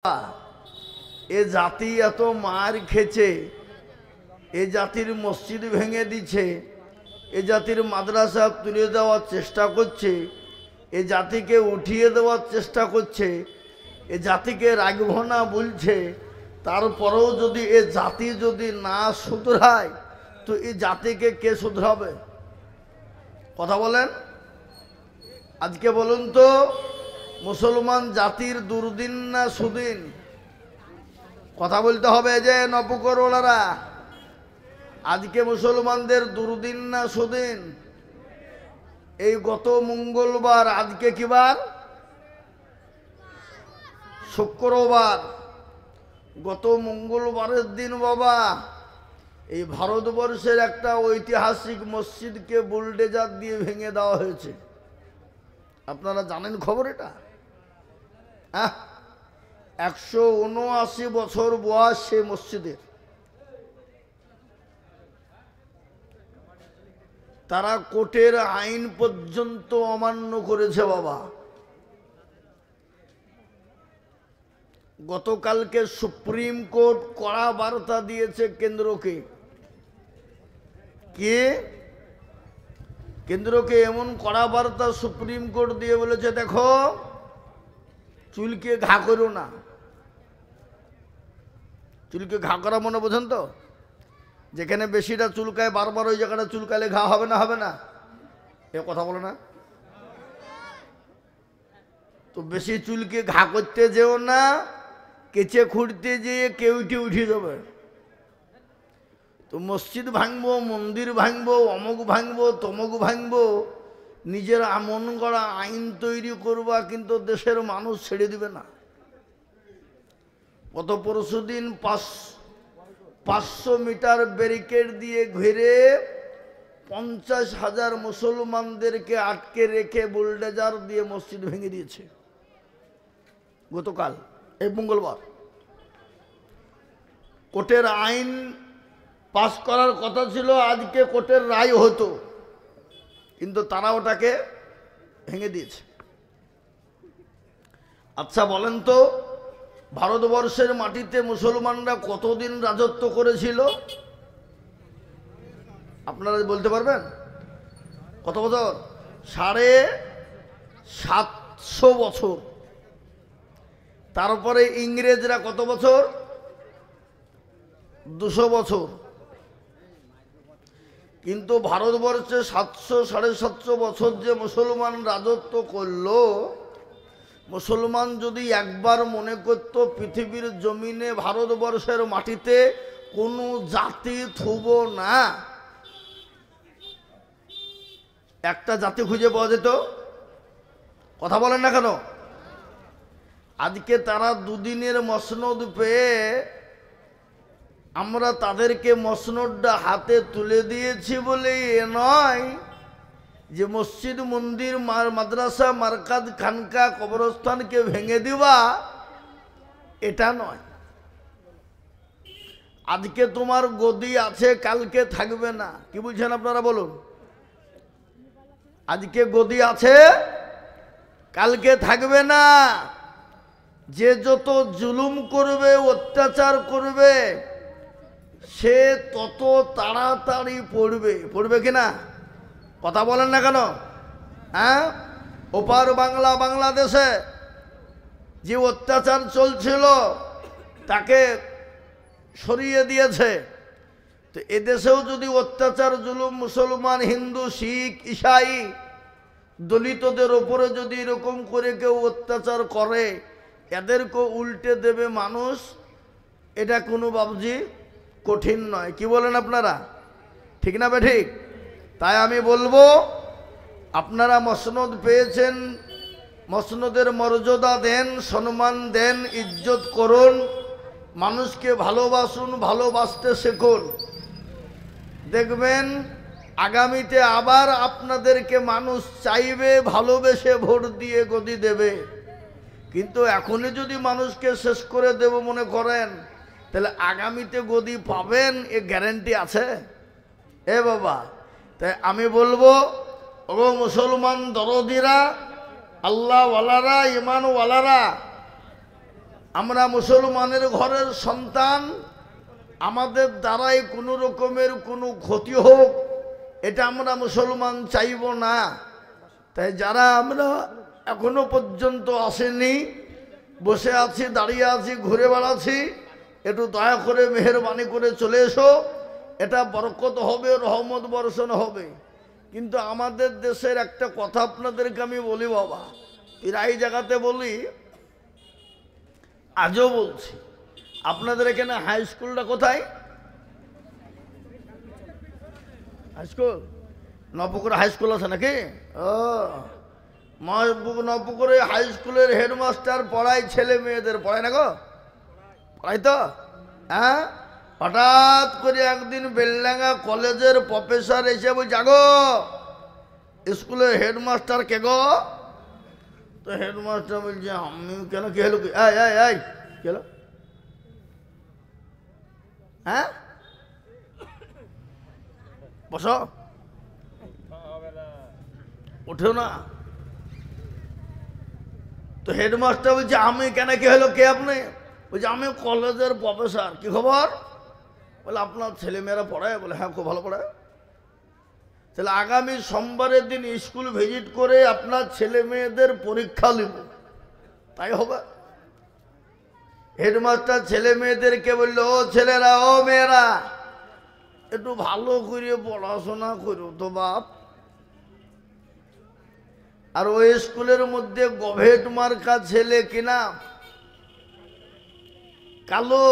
এ জাতি এত মার খেছে, এ জাতির মসজিদ ভেঙে দিচ্ছে, এ জাতির মাদ্রাসা তুলে দেওয়ার চেষ্টা করছে, এ জাতিকে উঠিয়ে দেওয়ার চেষ্টা করছে, এ জাতিকে রাখব না বলছে। তারপরেও যদি এ জাতি যদি না শুধরায় তো এই জাতিকে কে শুধরাবে? কথা বলেন। আজকে বলুন তো, মুসলমান জাতির দুর্দিন না সুদিন? কথা বলতে হবে যে নপুকরওয়ালারা, আজকে মুসলমানদের দুর্দিন না সুদিন? এই গত মঙ্গলবার, আজকে কি বার? শুক্রবার। গত মঙ্গলবারের দিন বাবা এই ভারতবর্ষের একটা ঐতিহাসিক মসজিদকে বুলডেজার দিয়ে ভেঙে দেওয়া হয়েছে। আপনারা জানেন খবর এটা? 179 বছর বয়স সে মসজিদের। তারা কোর্টের আইন পর্যন্ত অমান্য করেছে বাবা। গতকালকে সুপ্রিম কোর্ট কড়া বার্তা দিয়েছে কেন্দ্রকে। কে? কেন্দ্রকে এমন কড়া বার্তা সুপ্রিম কোর্ট দিয়ে বলেছে, দেখো চুলকে ঘা করো না। চুলকে ঘা করা মনে বোঝেন তো? যেখানে বেশিটা চুলকায় বারবার ওই জায়গাটা চুলকালে ঘা হবে না? হবে না? এ কথা বলো না তো। বেশি চুলকে ঘা করতে যেও না, কেচে খুঁড়তে যেয়ে কেউটি উঠে যাবে। তো মসজিদ ভাঙবো, মন্দির ভাঙবো, অমুক ভাঙবো, তমুক ভাঙবো, নিজের মন গড়া আইন তৈরি করবা, কিন্তু দেশের মানুষ ছেড়ে দিবে না। গত পরশুদিন 500 মিটার ব্যারিকেড দিয়ে ঘিরে 50,000 মুসলমানদেরকে আটকে রেখে বুলডেজার দিয়ে মসজিদ ভেঙে দিয়েছে। গতকাল এই মঙ্গলবার কোর্টের আইন পাস করার কথা ছিল, আজকে কোর্টের রায় হতো, কিন্তু তারা ওটাকে ভেঙে দিয়েছে। আচ্ছা বলেন তো, ভারতবর্ষের মাটিতে মুসলমানরা কতদিন রাজত্ব করেছিল? আপনারা বলতে পারবেন? কত বছর? 750 বছর। তারপরে ইংরেজরা কত বছর? 200 বছর। কিন্তু ভারতবর্ষে 700-750 বছর যে মুসলমান রাজত্ব করলো, মুসলমান যদি একবার মনে করত পৃথিবীর জমিনে ভারতবর্ষের মাটিতে কোনো জাতি থুব না, একটা জাতি খুঁজে পাওয়া যেত? কথা বলেন না কেন? আজকে তারা দুদিনের মসনদ পেয়ে আমরা তাদেরকে মসনদটা হাতে তুলে দিয়েছি বলে এ নয় যে মসজিদ, মন্দির, মাদ্রাসা, মারকাজ, খানকা, কবরস্থানকে ভেঙে দিবা, এটা নয়। আজকে তোমার গদি আছে, কালকে থাকবে না। কি বুঝছেন আপনারা বলুন? আজকে গদি আছে, কালকে থাকবে না। যে যত জুলুম করবে, অত্যাচার করবে, সে তত তাড়াতাড়ি পড়বে। পড়বে কিনা? কথা বলেন না কেন? ওপার বাংলা, বাংলাদেশে যে অত্যাচার চলছিল তাকে সরিয়ে দিয়েছে। তো এদেশেও যদি অত্যাচার, জুলুম মুসলমান, হিন্দু, শিখ, ঈসাই, দলিতদের ওপরে যদি এরকম করে কেউ অত্যাচার করে, এদেরকে উল্টে দেবে মানুষ। এটা কোনো বাবজি কঠিন নয়। কি বলেন আপনারা? ঠিক না বেঠিক? তাই আমি বলবো, আপনারা মসনদ পেয়েছেন, মসনদের মর্যাদা দেন, সম্মান দেন, ইজ্জত করুন, মানুষকে ভালোবাসুন, ভালোবাসতে শিখুন। দেখবেন আগামীতে আবার আপনাদেরকে মানুষ চাইবে, ভালোবেসে ভোট দিয়ে গদি দেবে। কিন্তু এখনই যদি মানুষকে শেষ করে দেব মনে করেন, তাহলে আগামীতে গদি পাবেন এ গ্যারান্টি আছে? এ বাবা, তাই আমি বলবো, ও মুসলমান দরদিরা, আল্লাহওয়ালারা, ইমানওয়ালারা, আমরা মুসলমানের ঘরের সন্তান, আমাদের দ্বারাই কোনো রকমের কোনো ক্ষতি হোক এটা আমরা মুসলমান চাইব না। তাই যারা আমরা এখনো পর্যন্ত আসেনি, বসে আছি, দাঁড়িয়ে আছি, ঘুরে বেড়াচ্ছি, একটু দয়া করে মেহেরবানি করে চলে এসো। এটা বরকত হবে, রহমত বর্ষণ হবে। কিন্তু আমাদের দেশের একটা কথা আপনাদেরকে আমি বলি বাবা, প্রায় জায়গাতে বলি, আজও বলছি, আপনাদের এখানে হাই স্কুলটা কোথায়? হাই স্কুল নবপুকুরে হাই স্কুল আছে নাকি? ও, নবপুকুরে হাই স্কুলের হেডমাস্টার পড়ায় ছেলে মেয়েদের, পড়ায় না গো? পড়াই তো। হ্যাঁ, হঠাৎ করে একদিন বেলডাঙ্গা কলেজের প্রফেসর এসে বলছে, জাগো স্কুলের হেডমাস্টার কে গো? তো হেডমাস্টার বলছে, আমি কেন, কে হলো? এই কে হলো? হ্যাঁ, বসো, ওঠেও না। তো হেডমাস্টার বলছে, আমি কেন, কে হলো, কে আপনি? বলছে, আমি কলেজের প্রফেসর। কি খবর? বলে, আপনার ছেলেমেয়েরা পড়ায়? বলে, হ্যাঁ, খুব ভালো পড়ায়। তাহলে আগামী সোমবারের দিন স্কুল ভিজিট করে আপনার ছেলে মেয়েদের পরীক্ষা নিব, তাই হবে? হেডমাস্টার ছেলে মেয়েদেরকে বললো, ও ছেলেরা, ও মেয়েরা, একটু ভালো করে পড়াশোনা করো তো বাপ। আর ওই স্কুলের মধ্যে গভেট মার্কা ছেলে কিনা কালো,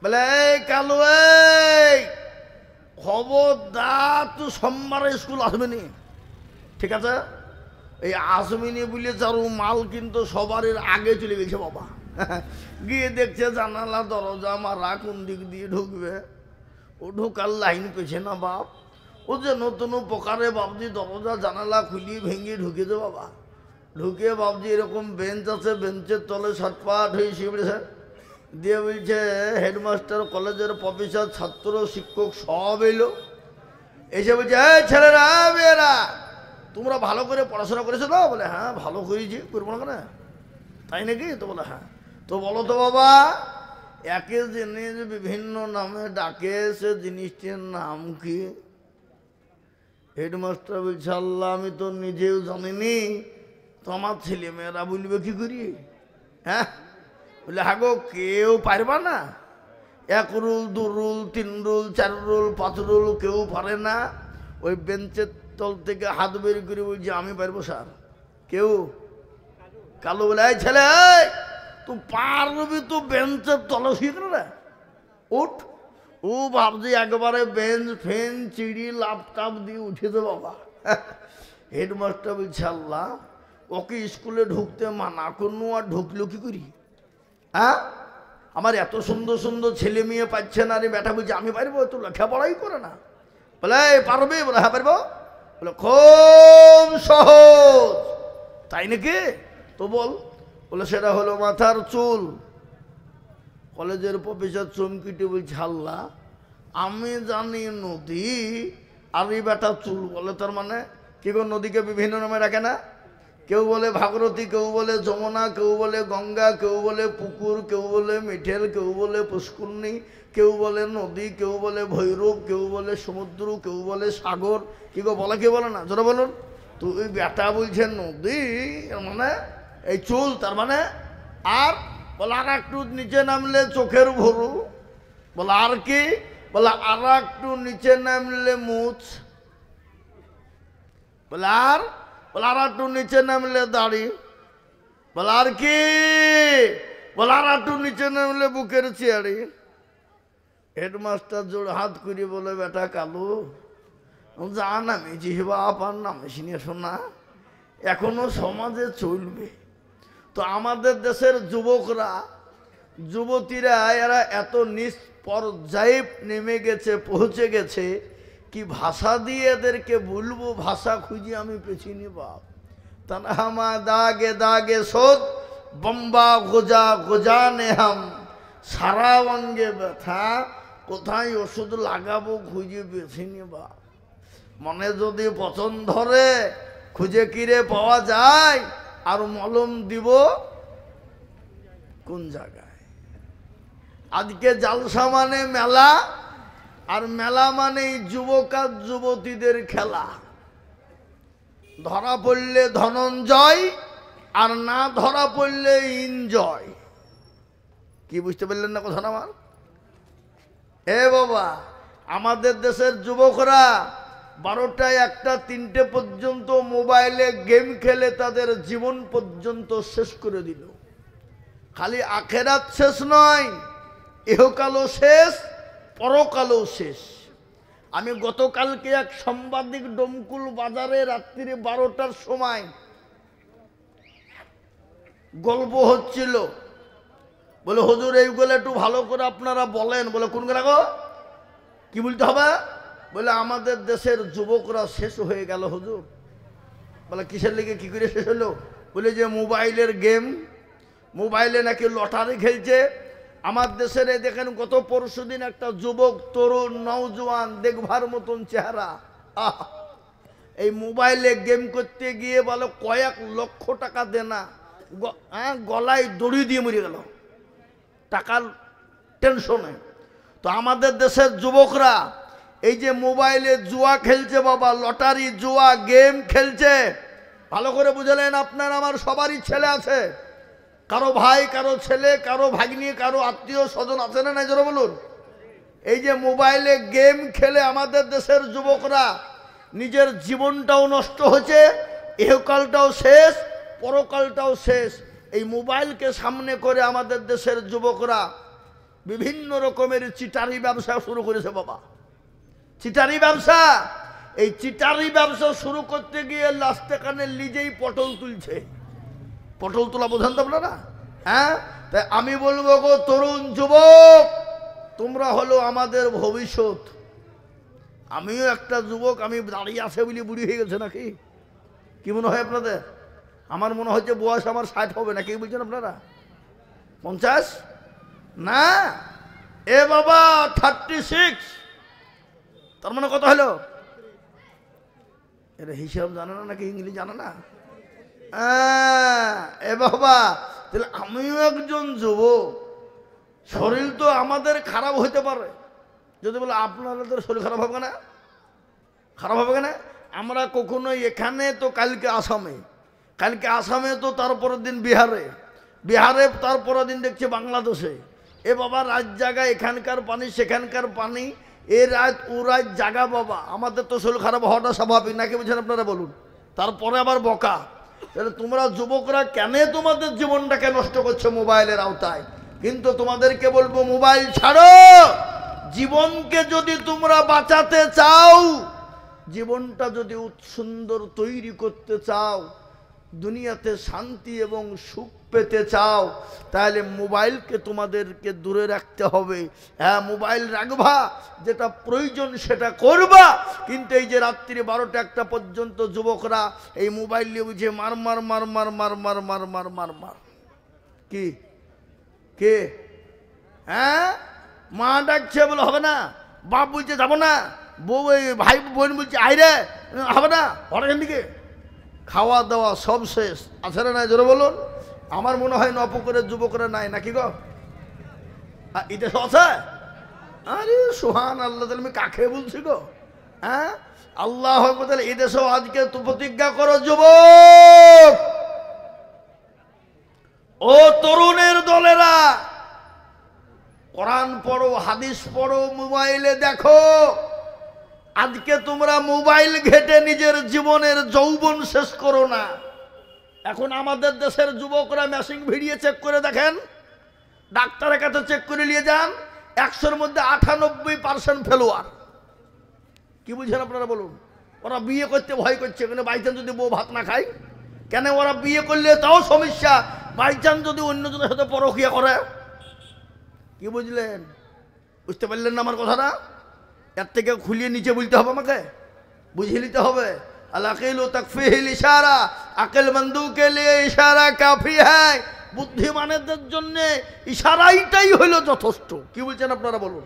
বলে, এই কালো, এই খবরদার তুই সোমবারে স্কুল আসবেনি, ঠিক আছে? এই আসবেনি বলে চারু মাল কিন্তু সবার আগে চলে গেছে বাবা। গিয়ে দেখছে জানালা দরজা মারা, কোন দিক দিয়ে ঢুকবে? ও ঢোকার লাইন পেছে না বাপ। ও যে নতুন প্রকারে বাবজি দরজা জানালা খুলিয়ে ভেঙে ঢুকেছে বাবা। ঢুকে বাবজি এরকম বেঞ্চ আছে, বেঞ্চের তলে ছটপাট হয়ে শিবড়েছে। দিয়ে বলছে, হেডমাস্টার, কলেজের প্রফেসর, ছাত্র, শিক্ষক সব এলো। এসে বলছে, এই ছেলেরা, মেয়েরা, তোমরা ভালো করে পড়াশোনা করেছো তো? বলে, হ্যাঁ, ভালো করেছি, করবো না কেন? তাই নাকি? তো বলে, হ্যাঁ। তো বলো তো বাবা, একই জিনিস বিভিন্ন নামে ডাকে, সে জিনিসটির নাম কি? হেডমাস্টার বলছে, আল্লাহ, আমি তো নিজেও জানিনি, তো আমার ছেলে মেয়েরা বলবে কি করি? হ্যাঁ, বলে, হ্যাঁ গো, কেউ পারবা না? 1 rule, 2 rule, 3 rule, 4 rule, 5 rule কেউ পারে না? ওই বেঞ্চের তল থেকে হাত বের করে বলছে, আমি পারবো স্যার। কেউ? কালো বলে, এই ছেলে, তুই পারবি তো বেঞ্চের তলে শুয়ে গেল রে, উঠ। ও ভাবছি একবারে বেঞ্চ ফেন চিড়ি লাপটাপ দিয়ে উঠেছে বাবা। হেডমাস্টার বলছে, আল্লাহ, ওকে স্কুলে ঢুকতে মানা করুন, আর ঢুকলো কি করি? হ্যাঁ, আমার এত সুন্দর সুন্দর ছেলে মেয়ে পাচ্ছে না। রে বেটা বলছে, আমি পারবো? তো লেখাপড়াই করে না। বলে, পারবে? বলে, হ্যাঁ পারবো। বলে, খুব সহজ। তাই নাকি? তো বল। বলে, সেটা হলো মাথার চুল। কলেজের প্রফেসর চমকিটে বলছে, আল্লাহ, আমি জানি নদী, আর এই বেটা চুল বলে, তার মানে কি গো? নদীকে বিভিন্ন নামে রাখে না? কেউ বলে ভাগরথী, কেউ বলে যমুনা, কেউ বলে গঙ্গা, কেউ বলে পুকুর, কেউ বলে মিঠেল, কেউ বলে পুষ্করণী, কেউ বলে নদী, কেউ বলে ভৈরব, কেউ বলে সমুদ্র, কেউ বলে সাগর। কি গো, বলে কি বলে না? জোরে বলুন। তো ওই বেটা বলছে নদী, মানে এই চুল, তার মানে। আর বলে, আর একটু নিচে নামলে চোখের ভরু। বলে, আর কি? বলে, আর একটু নিচে নামলে মুছ। বলে, আর? বলে, আর একটু নিচে নামলে দাড়ি। বলে, আর কি? বলে, আর একটু নিচে নামলে বুকের চেয়ারি। হেডমাস্টার জোড় হাত করে বলে, বেটা কালু, যা নামেছিস বাপ, আর নামিস নিয়ে শোনা, এখনো সমাজে চলবে। তো আমাদের দেশের যুবকরা, যুবতীরা, এরা এত নিচ পর্যায়ে নেমে গেছে, পৌঁছে গেছে, কি ভাষা দিয়ে এদেরকে বলবো? ভাষা খুঁজে আমি পেছিনি বাপ। তনহামা দাগে দাগে সোদ, বম্বা গোজা গোজানে হাম। সারা অঙ্গে ব্যথা, কোথায় ওষুধ লাগাবো খুঁজে পেছিনি বাপ। মনে যদি পছন্দ ধরে, খুঁজে কিরে পাওয়া যায়, আর মলম দিব কোন জায়গায়? আজকে জালসা মানে মেলা, আর মেলা মানে যুবক আর যুবতীদের খেলা। ধরা পড়লে ধনঞ্জয়, আর না ধরা পড়লে ইনজয়। কি বুঝতে পারলেন না কথা আমার? এ বাবা, আমাদের দেশের যুবকরা 12টা 1টা 3টে পর্যন্ত মোবাইলে গেম খেলে তাদের জীবন পর্যন্ত শেষ করে দিল। খালি আখেরাত শেষ নয়, ইহকালও শেষ, পরকালও শেষ। আমি গতকালকে এক সাংবাদিক ডমকুল বাজারে রাত্রি 12টার সময় গল্প হচ্ছিল। বলে হুজুর এইগুলো একটু ভালো করে আপনারা বলেন। বলে কোন গো, কি বলতে হবে? বলে আমাদের দেশের যুবকরা শেষ হয়ে গেল হুজুর। বলে কিসের লেগে, কি করে শেষ হলো? বলে যে মোবাইলের গেম, মোবাইলে নাকি লটারি খেলছে। আমার দেশের এই দেখেন, গত পরশুদিন একটা যুবক, তরুণ নওজোয়ান, দেখবার মতন চেহারা, এই মোবাইলে গেম করতে গিয়ে বলে কয়েক লক্ষ টাকা দেনা, গলায় দড়ি দিয়ে মরে গেল টাকার টেনশনে। তো আমাদের দেশের যুবকরা এই যে মোবাইলে জুয়া খেলছে বাবা, লটারি, জুয়া, গেম খেলছে। ভালো করে বুঝলেন, আপনার আমার সবারই ছেলে আছে, কারো ভাই, কারো ছেলে, কারো ভাগ্নি, কারো আত্মীয় স্বজন আছে না নাই? জোরে বলুন। এই যে মোবাইলে গেম খেলে আমাদের দেশের যুবকরা নিজের জীবনটাও নষ্ট হচ্ছে, ইহকালটাও শেষ, পরকালটাও শেষ। এই মোবাইলকে সামনে করে আমাদের দেশের যুবকরা বিভিন্ন রকমের চিটারি ব্যবসা শুরু করেছে বাবা। চিটারি ব্যবসা, এই চিটারি ব্যবসা শুরু করতে গিয়ে লাস্টে কানে নিজেই পটল তুলছে। পটল তোলা বোঝেন তো আপনারা? হ্যাঁ, তাই আমি বলবো গো তরুণ যুবক, তোমরা হলো আমাদের ভবিষ্যৎ। আমিও একটা যুবক, আমি দাঁড়িয়ে আছে বলে বুড়ি হয়ে গেছে নাকি? কি মনে হয় আপনাদের? আমার মনে হচ্ছে বয়স আমার 60 হবে নাকি, বলছেন আপনারা? 50 না, এ বাবা 36। তার মানে কত হলো? এটা হিসাব জানে না নাকি, ইংলিশ জানে না? এ বাবা, তাহলে আমিও একজন যুবক। শরীর তো আমাদের খারাপ হইতে পারে, যদি বলে আপনাদের শরীর খারাপ হবে না, খারাপ হবে না। আমরা কখনো এখানে তো কালকে আসামে, কালকে আসামে তো তারপরের দিন বিহারে, বিহারে তারপরের দিন দেখছি বাংলাদেশে। এ বাবা, রাত জায়গা, এখানকার পানি সেখানকার পানি, এ রাত ও রাত জাগা বাবা। আমাদের তো শরীর খারাপ হওয়াটা স্বাভাবিক নাকি, বুঝছেন আপনারা বলুন? তারপরে আবার বকা। তাহলে তোমরা যুবকরা কেন তোমাদের জীবনটাকে নষ্ট করছো মোবাইলের আওতায়? কিন্তু তোমাদেরকে বলবো, মোবাইল ছাড়ো। জীবনকে যদি তোমরা বাঁচাতে চাও, জীবনটা যদি সুন্দর তৈরি করতে চাও, দুনিয়াতে শান্তি এবং সুখ পেতে চাও, তাহলে মোবাইলকে তোমাদেরকে দূরে রাখতে হবে। হ্যাঁ, মোবাইল রাখবা, যেটা প্রয়োজন সেটা করবা। কিন্তু এই যে রাত্রি 12টা 1টা পর্যন্ত যুবকরা এই মোবাইল নিয়ে বুঝে মার মার মার মার মার মার মার মার মার মার। কি কে? হ্যাঁ, মা ডাকছে বলে হবে না, বাপ বলছে যাবো না, বউ ভাই বোন বলছে আইরে, হবে না, হঠাৎ দিকে খাওয়া দাওয়া সব শেষ। আছে না নাই? জোরে বলুন। আমার মনে হয় নপুকুরের যুবকরা নাই নাকি গো? এটা আছে? আরে সুহান আল্লাহ, তাহলে আমি কাকে বলছি গো? হ্যাঁ, আল্লাহ, তাহলে এদেশেও আজকে তো প্রতিজ্ঞা করো যুবক ও তরুণের দলেরা, কোরআন পড়ো, হাদিস পড়ো, মোবাইলে দেখো। আজকে তোমরা মোবাইল ঘেটে নিজের জীবনের যৌবন শেষ করো না। এখন আমাদের দেশের যুবকরা মেশিন ভিড়িয়ে চেক করে দেখেন, ডাক্তারের কাছে চেক করে নিয়ে যান, 100-র মধ্যে 98% ফেলোয়ার। কি বুঝছেন আপনারা বলুন? ওরা বিয়ে করতে ভয় করছে, কেন? বাইচান্স যদি বউ ভাত না খায়, কেন? ওরা বিয়ে করলে তাও সমস্যা, বাইচান্স যদি অন্যজনের সাথে পরকিয়া করে। কি বুঝলেন? বুঝতে পারলেন না আমার কথাটা? এর থেকে খুলিয়ে নিচে বলতে হবে, আমাকে বুঝিয়ে নিতে হবে। আল-আকিলু তাকফিহিল ইশারা, আকলমন্দু কে লিয়ে ইশারা কাফি হ্যায়। বুদ্ধিমানদের জন্য ইশারাইটাই হলো যথেষ্ট। কি বলছেন আপনারা বলুন?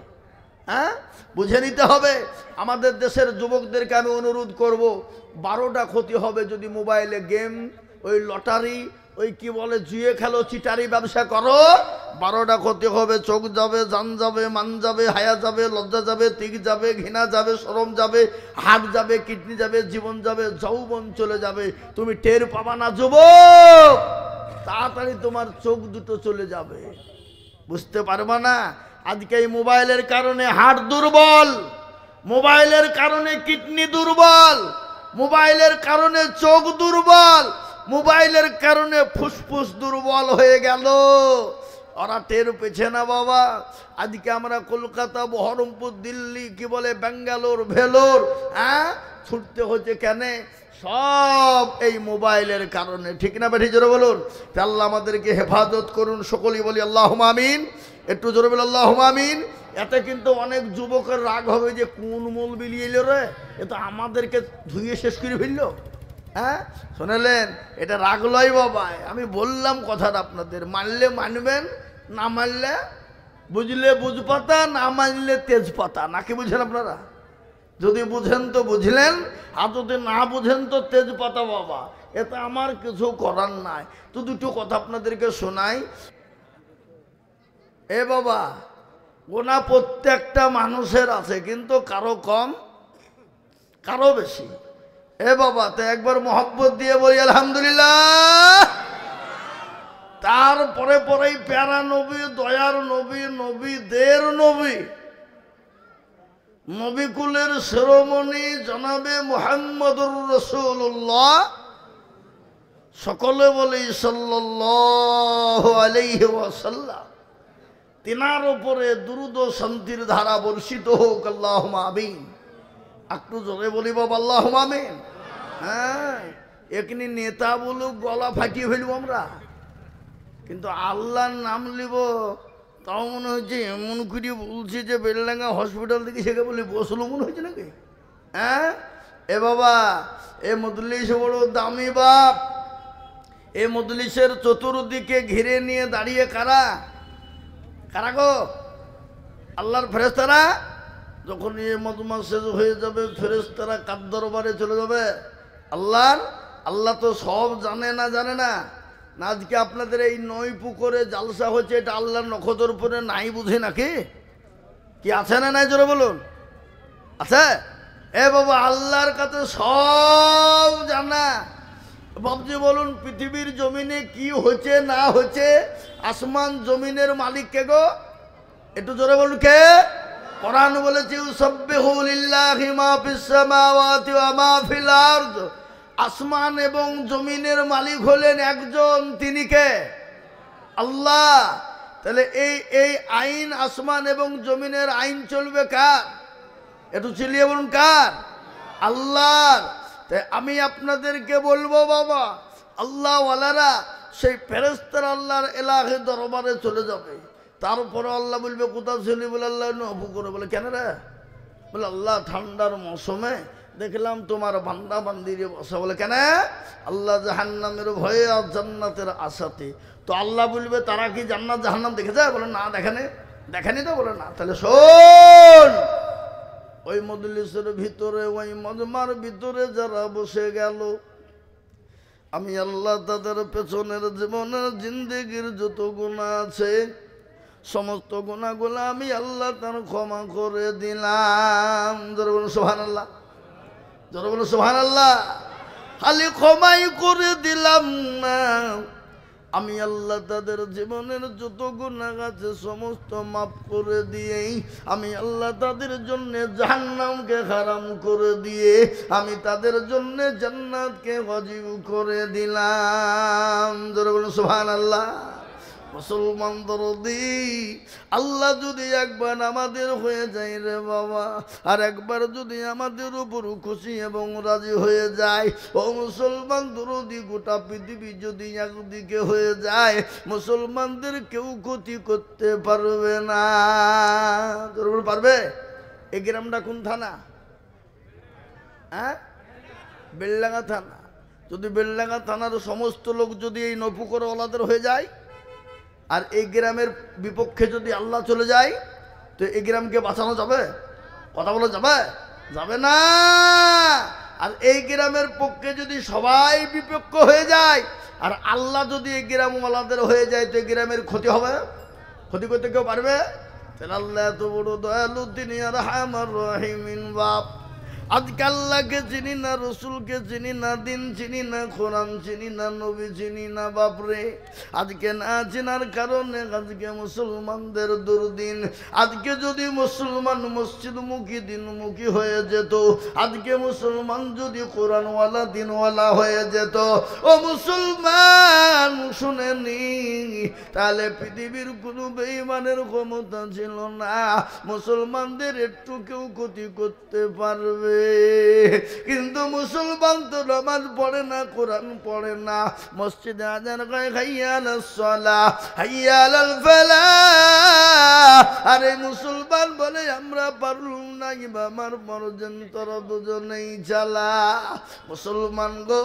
হ্যাঁ, বুঝে নিতে হবে। আমাদের দেশের যুবকদেরকে আমি অনুরোধ করব, 12টা ক্ষতি হবে যদি মোবাইলে গেম, ওই লটারি, ওই কি বলে জুয়ে খেলো, চিটারি ব্যবসা করো, 12টা ক্ষতি হবে। চোখ যাবে, জান যাবে, মান যাবে, হায়া যাবে, লজ্জা যাবে, তিক যাবে, ঘৃণা যাবে, শরম যাবে, হাত যাবে, কিডনি যাবে, জীবন যাবে, যৌবন চলে যাবে। তুমি টের পাবা না যুবক, তাড়াতাড়ি তোমার চোখ দুটো চলে যাবে, বুঝতে পারবা না। আজকে এই মোবাইলের কারণে হার্ট দুর্বল, মোবাইলের কারণে কিডনি দুর্বল, মোবাইলের কারণে চোখ দুর্বল, মোবাইলের কারণে ফুসফুস দুর্বল হয়ে গেল। ওরা টের পেছে না বাবা। আজকে আমরা কলকাতা, বহরমপুর, দিল্লি, কি বলে ব্যাঙ্গালোর, ভেলোর, ছুটতে হচ্ছে কেন? সব এই মোবাইলের কারণে, ঠিক না বেঠি? জোরে বলুন। আল্লাহ আমাদেরকে হেফাজত করুন, সকলেই বলি আল্লাহুম্মা আমিন। একটু জোরে বলি আল্লাহুম্মা আমিন। এতে কিন্তু অনেক যুবকের রাগ হবে যে কোন মূল বিলিয়ে এলো রে, এ তো আমাদেরকে ধুয়ে শেষ করে ফেললো। শুনলেন? এটা রাগ লয় বাবা। আমি বললাম কথাটা আপনাদের, মানলে মানবেন, না মানলে বুঝলে বুঝপাতা, না মানলে তেজপাতা, নাকি বুঝেন আপনারা? যদি বুঝেন তো বুঝলেন, আর যদি না বুঝেন তো তেজপাতা বাবা। এতে আমার কিছু করার নাই। তো দুটো কথা আপনাদেরকে শোনাই। এ বাবা, গোনা প্রত্যেকটা মানুষের আছে, কিন্তু কারো কম, কারো বেশি। এ বাবা, তো একবার মহব্বত দিয়ে বলি আলহামদুলিল্লাহ। তারপরে পরেই প্যারা নবী, দয়ার নবী, নবীদের নবী, নবীকুলের শিরোমণি জনাবে মুহাম্মদুর রাসূলুল্লাহ, সকলে বলি সাল্লাল্লাহু আলাইহি ওয়াসাল্লাম। তিনার উপরে দুরূদ ও শান্তির ধারা বর্ষিত হোক, আল্লাহুম্মা আমিন। একটু জোরে বলি বাবা আল্লাহুম্মা আমিন। এখনি নেতা বলুক, গলা ফাটিয়ে ফেলব আমরা, কিন্তু আল্লাহর নাম লিব তাও মনে হচ্ছে এমন করে বলছি যে বেলডাঙ্গা হসপিটাল থেকে সেখানে বলি বসলো মনে হচ্ছে নাকি। এ বাবা, এ মজলিস বড় দামি বাপ। এ মজলিসের চতুর্দিকে ঘিরে নিয়ে দাঁড়িয়ে কারা? কারা গো? আল্লাহর ফেরেশতারা। যখন এই মজমা শেষ হয়ে যাবে, ফেরেশতারা কার দরবারে চলে যাবে? আল্লাহর। আল্লাহ তো সব জানে না, জানে না? না আজকে আপনাদের এই নই পুকুরে জালসা হচ্ছে, এটা আল্লাহর নখদর উপরে নাই বুঝে নাকি? কি আছে না নাই? জোরে বলুন, আছে? এ বাবা, আল্লাহর কাছে সব জানা। বাবজি বলুন, পৃথিবীর জমিনে কি হচ্ছে না হচ্ছে, আসমান জমিনের মালিক কে গো? একটু জোরে বলুন, কে? কোরআন বলেছে ইউসাব্বিহু লিল্লাহি মা ফিস সামাওয়াতি ওয়া মা ফিল আরদ। আসমান এবং জমিনের মালিক হলেন একজন, তিনি কে? আল্লাহ। তাহলে এই আইন, আসমান এবং জমিনের আইন চলবে কার? একটু চিল্লিয়ে বলুন, কার? আল্লাহর। তাই আমি আপনাদেরকে বলবো বাবা, আল্লাহ ওয়ালারা সেই ফেরেশতারা আল্লাহর এলাহি দরবারে চলে যাবে। তারপরে আল্লাহ বলবে কোথা ছিলি? বলে আল্লাহ নফু করে বলে কেন রে? বলে আল্লাহ ঠান্ডার মৌসুমে দেখলাম তোমার বান্দা বান্দিরে বসা। বলে কেন? আল্লাহ জাহান্নামের ভয়ে আর জান্নাতের আশাতে। তো আল্লাহ বলবে তারা কি জান্নাত জাহান্নাম দেখেছে? বলে না, দেখেনি তো। বলে না, তাহলে শোন, ওই মজলিসের ভিতরে, ওই মজমার ভিতরে যারা বসে গেল, আমি আল্লাহ তাদের পেছনের জীবনের জিন্দেগির যত গুনাহ আছে, সমস্ত গুনাহগুলো আমি আল্লাহ তার ক্ষমা করে দিলাম। জোরে বলুন সুবহানাল্লাহ, জোরে বলুন সুবহানাল্লাহ। খালি ক্ষমাই করে দিলাম না, আমি আল্লাহ তাদের জীবনের যত গুনাহ আছে সমস্ত মাফ করে দিয়েই আমি আল্লাহ তাদের জন্য জাহান্নামকে হারাম করে দিয়ে আমি তাদের জন্য জান্নাতকে ওয়াজিব করে দিলাম। জোরে বলুন সুবহানাল্লাহ। মুসলমান দরদি, আল্লাহ যদি একবার আমাদের হয়ে যায় রে বাবা, আর একবার যদি আমাদের উপর খুশি এবং রাজি হয়ে যায়, ও মুসলমান দরদি, গোটা পৃথিবী যদি একদিকে হয়ে যায়, মুসলমানদের কেউ ক্ষতি করতে পারবে না। পারবে? এই গ্রামটা কোন থানা? বেলডাঙ্গা থানা। যদি বেলডাঙ্গা থানার সমস্ত লোক যদি এই নপুকর ওলাদের হয়ে যায়, আর এই গ্রামের বিপক্ষে যদি আল্লাহ চলে যায়, তো এই গ্রামকে বাঁচানো যাবে? কথা বলা যাবে? যাবে না। আর এই গ্রামের পক্ষে যদি সবাই বিপক্ষ হয়ে যায়, আর আল্লাহ যদি এই গ্রামওয়ালাদের হয়ে যায় তো এই গ্রামের ক্ষতি হবে? ক্ষতি করতে কেউ পারবে? তাহলে আল্লাহ এত বড় দয়ালু, তিনি আর রহমান রহিমিন বাপ। আজকে আল্লাহকে চিনি না, রসুলকে চিনি না, দিন চিনি না, কোরআন চিনি না, নবী চিনি না বাপরে। আজকে না চেনার কারণে আজকে মুসলমানদের দুর্দিন। আজকে যদি মুসলমান মসজিদমুখী দিনমুখী হয়ে যেত, আজকে মুসলমান যদি কোরআনওয়ালা দিনওয়ালা হয়ে যেত, ও মুসলমান শুনেনি, তাহলে পৃথিবীর কোনো বেঈমানের ক্ষমতা ছিল না মুসলমানদের একটু কেউ ক্ষতি করতে পারবে। কিন্তু মুসলমান তো নামাজ পড়ে না, কোরআন পড়ে না, মসজিদে আযান করে হাইয়া আলাস সালাহ হাইয়া আলাল ফালাহ। আরে মুসলমান বলে আমরা পারলুম না, আমার মরজন তোরা দুজনেই চালা। মুসলমান গো,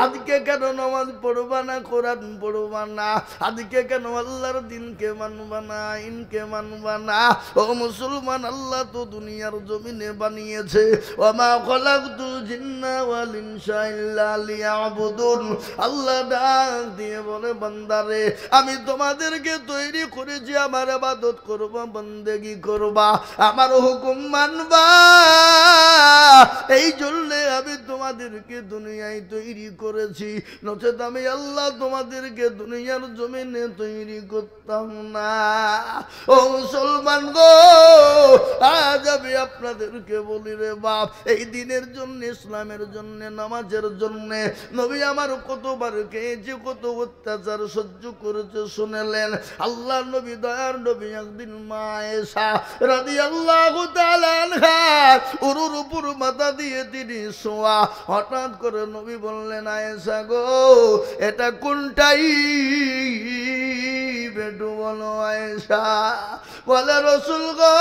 আজকে কেন নামাজ পড়বা না, কোরআন পড়বা না? আজকে কেন আল্লাহর দিনকে মানবা না, আইনকে মানবা না? ও মুসলমান, আল্লাহ তো দুনিয়ার জমিনে বানিয়েছে, ওমা খলাকতুল জিন্না ওয়াল ইনসা ইল্লা লিয়াবুদুন। আল্লাহ ডাক দিয়ে বলে, বান্দারে আমি তোমাদেরকে তৈরি করেছি আমার ইবাদত করবা, বন্দেগী করবা, আমার হুকুম মানবা। এই জন্য আমি তোমাদেরকে দুনিয়ায় তৈরি করেছি, নচেত আমি আল্লাহ তোমাদেরকে দুনিয়ার জমিনে তৈরি করতাম না। ও মুসলমান গো, আজ আমি আপনাদেরকে বলি রে বাপ, এই দিনের জন্য, ইসলামের জন্য, নামাজের জন্য নবী আমার কতবার খেয়েছে, কত অত্যাচার সহ্য করেছে শুনেলেন। আল্লাহ নবী, দয়ার নবী, একদিন মা আয়েশা রাদিয়াল্লাহু তাআলা আনহা উরুর উপর মাথা দিয়ে তিনি শোয়া। হঠাৎ করে নবী বললেন, আয়েশা গো, এটা কোনটাই বেটু বলো আয়েশা? বলে, রসুল গো,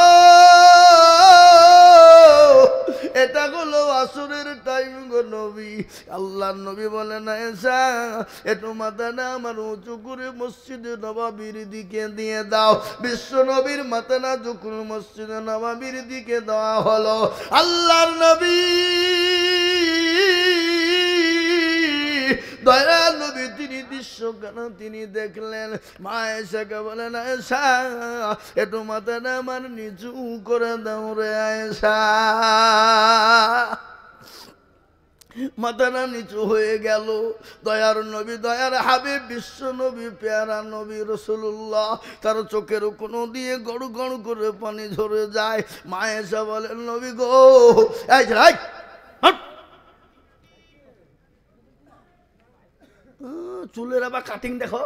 এটা হলো আসরের টাইম গো নবী। আল্লাহ নবী বলেন, আয়েশা একটু মাথাটা আমার উঁচু করে মসজিদে নববীর দিকে দিয়ে দাও। বিশ্ব নবীর মাথা না যখন মসজিদে নববীর দিকে দেওয়া হলো, আল্লাহর নবী, দয়াল নবী, তিনি দৃশ্যখানা তিনি দেখলেন। মা আয়েশাকে বলেন, আয়েশা একটু মাথাটা আমার নিচু করে দাও রে আয়েশা। মাথাটা নিচু হয়ে গেল। দয়ার নবী, দয়ার হাবিব, বিশ্ব নবী, পেয়ারা নবী রাসূলুল্লাহ, তার চোখের কোনো দিয়ে গড় গড় করে পানি ঝরে যায়। মা আয়েশা বলেন, নবী গো, চুলের আবার কাটিং দেখো।